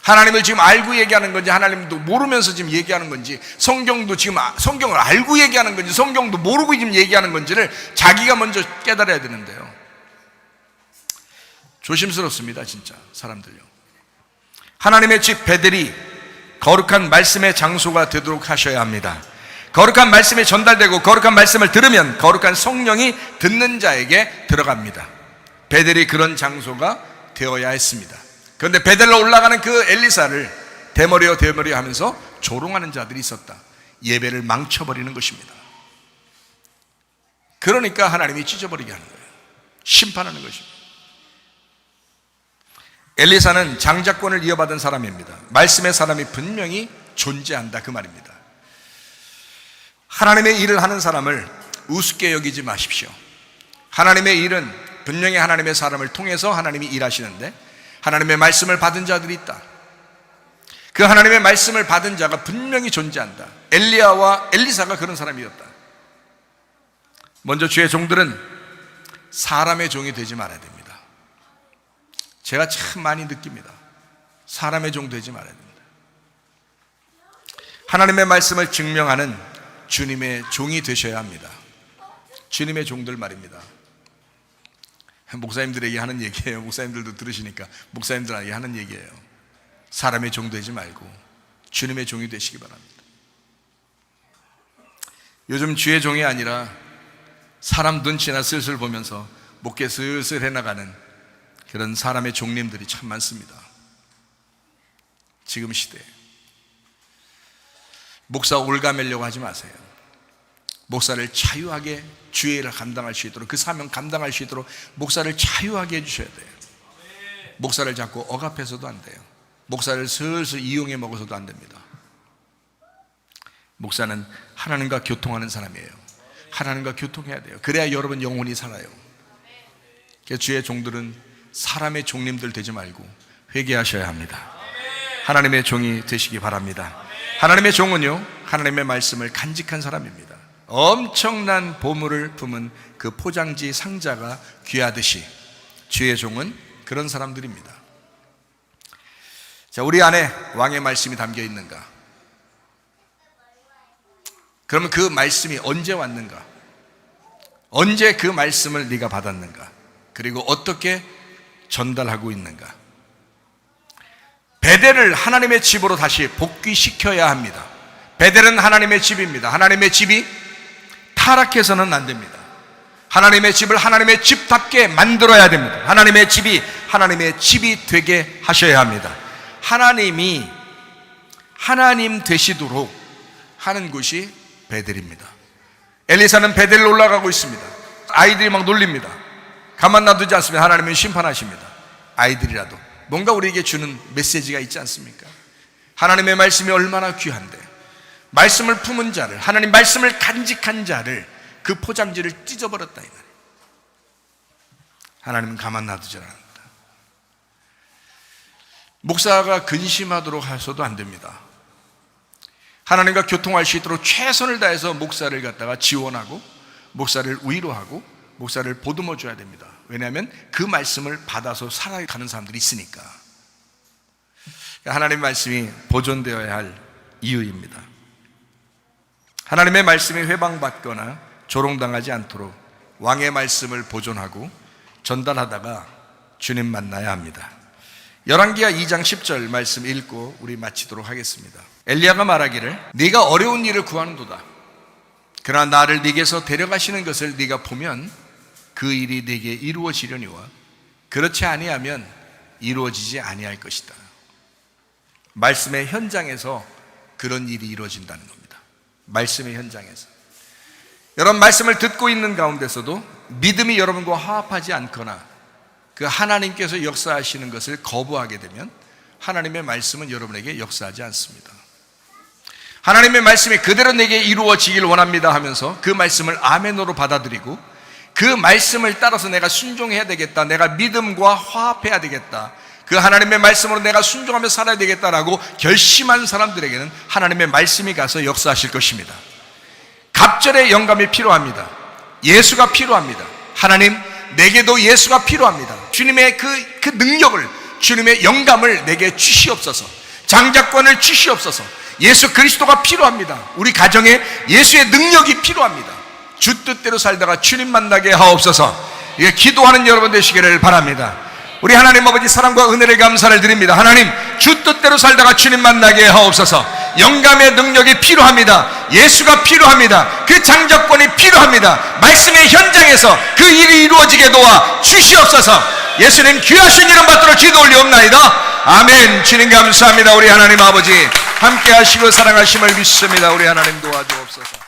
하나님을 지금 알고 얘기하는 건지 하나님도 모르면서 지금 얘기하는 건지, 성경도 지금 성경을 알고 얘기하는 건지 성경도 모르고 지금 얘기하는 건지를 자기가 먼저 깨달아야 되는데요. 조심스럽습니다, 진짜 사람들요. 하나님의 집 베델이 거룩한 말씀의 장소가 되도록 하셔야 합니다. 거룩한 말씀이 전달되고 거룩한 말씀을 들으면 거룩한 성령이 듣는 자에게 들어갑니다. 베델이 그런 장소가 되어야 했습니다. 그런데 베델로 올라가는 그 엘리사를 대머리여 대머리여 하면서 조롱하는 자들이 있었다. 예배를 망쳐버리는 것입니다. 그러니까 하나님이 찢어버리게 하는 거예요. 심판하는 것입니다. 엘리사는 장자권을 이어받은 사람입니다. 말씀의 사람이 분명히 존재한다 그 말입니다. 하나님의 일을 하는 사람을 우습게 여기지 마십시오. 하나님의 일은 분명히 하나님의 사람을 통해서 하나님이 일하시는데 하나님의 말씀을 받은 자들이 있다. 그 하나님의 말씀을 받은 자가 분명히 존재한다. 엘리야와 엘리사가 그런 사람이었다. 먼저 주의 종들은 사람의 종이 되지 말아야 됩니다. 제가 참 많이 느낍니다. 사람의 종 되지 말아야 됩니다. 하나님의 말씀을 증명하는 주님의 종이 되셔야 합니다. 주님의 종들 말입니다. 목사님들에게 하는 얘기예요. 목사님들도 들으시니까 목사님들에게 하는 얘기예요. 사람의 종 되지 말고 주님의 종이 되시기 바랍니다. 요즘 주의 종이 아니라 사람 눈치나 슬슬 보면서 목회 슬슬 해나가는 그런 사람의 종님들이 참 많습니다. 지금 시대에 목사 올가매려고 하지 마세요. 목사를 자유하게 주의 일을 감당할 수 있도록, 그 사명 감당할 수 있도록 목사를 자유하게 해주셔야 돼요. 목사를 자꾸 억압해서도 안 돼요. 목사를 슬슬 이용해 먹어서도 안 됩니다. 목사는 하나님과 교통하는 사람이에요. 하나님과 교통해야 돼요. 그래야 여러분 영혼이 살아요. 그래서 주의 종들은 사람의 종님들 되지 말고 회개하셔야 합니다. 하나님의 종이 되시기 바랍니다. 하나님의 종은요, 하나님의 말씀을 간직한 사람입니다. 엄청난 보물을 품은 그 포장지 상자가 귀하듯이 주의 종은 그런 사람들입니다. 자, 우리 안에 왕의 말씀이 담겨 있는가? 그러면 그 말씀이 언제 왔는가? 언제 그 말씀을 네가 받았는가? 그리고 어떻게 전달하고 있는가? 베델을 하나님의 집으로 다시 복귀시켜야 합니다. 베델은 하나님의 집입니다. 하나님의 집이 타락해서는 안 됩니다. 하나님의 집을 하나님의 집답게 만들어야 됩니다. 하나님의 집이 하나님의 집이 되게 하셔야 합니다. 하나님이 하나님 되시도록 하는 곳이 베델입니다. 엘리사는 베델로 올라가고 있습니다. 아이들이 막 놀립니다. 가만 놔두지 않습니다. 하나님은 심판하십니다. 아이들이라도 뭔가 우리에게 주는 메시지가 있지 않습니까? 하나님의 말씀이 얼마나 귀한데, 말씀을 품은 자를, 하나님 말씀을 간직한 자를 그 포장지를 찢어버렸다 이 말이에요. 하나님은 가만 놔두지 않습니다. 목사가 근심하도록 해서도 안 됩니다. 하나님과 교통할 수 있도록 최선을 다해서 목사를 갖다가 지원하고 목사를 위로하고 목사를 보듬어 줘야 됩니다. 왜냐하면 그 말씀을 받아서 살아가는 사람들이 있으니까. 하나님의 말씀이 보존되어야 할 이유입니다. 하나님의 말씀이 회방받거나 조롱당하지 않도록 왕의 말씀을 보존하고 전달하다가 주님 만나야 합니다. 열왕기하 2장 10절 말씀 읽고 우리 마치도록 하겠습니다. 엘리야가 말하기를 네가 어려운 일을 구하는도다. 그러나 나를 네게서 데려가시는 것을 네가 보면 그 일이 네게 이루어지려니와 그렇지 아니하면 이루어지지 아니할 것이다. 말씀의 현장에서 그런 일이 이루어진다는 겁니다. 말씀의 현장에서. 여러분 말씀을 듣고 있는 가운데서도 믿음이 여러분과 화합하지 않거나 그 하나님께서 역사하시는 것을 거부하게 되면 하나님의 말씀은 여러분에게 역사하지 않습니다. 하나님의 말씀이 그대로 내게 이루어지길 원합니다 하면서 그 말씀을 아멘으로 받아들이고 그 말씀을 따라서 내가 순종해야 되겠다, 내가 믿음과 화합해야 되겠다, 그 하나님의 말씀으로 내가 순종하며 살아야 되겠다라고 결심한 사람들에게는 하나님의 말씀이 가서 역사하실 것입니다. 갑절의 영감이 필요합니다. 예수가 필요합니다. 하나님, 내게도 예수가 필요합니다. 주님의 그 능력을, 주님의 영감을 내게 주시옵소서. 장자권을 주시옵소서. 예수 그리스도가 필요합니다. 우리 가정에 예수의 능력이 필요합니다. 주 뜻대로 살다가 주님 만나게 하옵소서. 기도하는 여러분 되시기를 바랍니다. 우리 하나님 아버지 사랑과 은혜를 감사를 드립니다. 하나님, 주 뜻대로 살다가 주님 만나게 하옵소서. 영감의 능력이 필요합니다. 예수가 필요합니다. 그 장자권이 필요합니다. 말씀의 현장에서 그 일이 이루어지게 도와 주시옵소서. 예수님 귀하신 이름 받들어 기도 올리옵나이다. 아멘. 주님 감사합니다. 우리 하나님 아버지 함께 하시고 사랑하심을 믿습니다. 우리 하나님 도와주옵소서.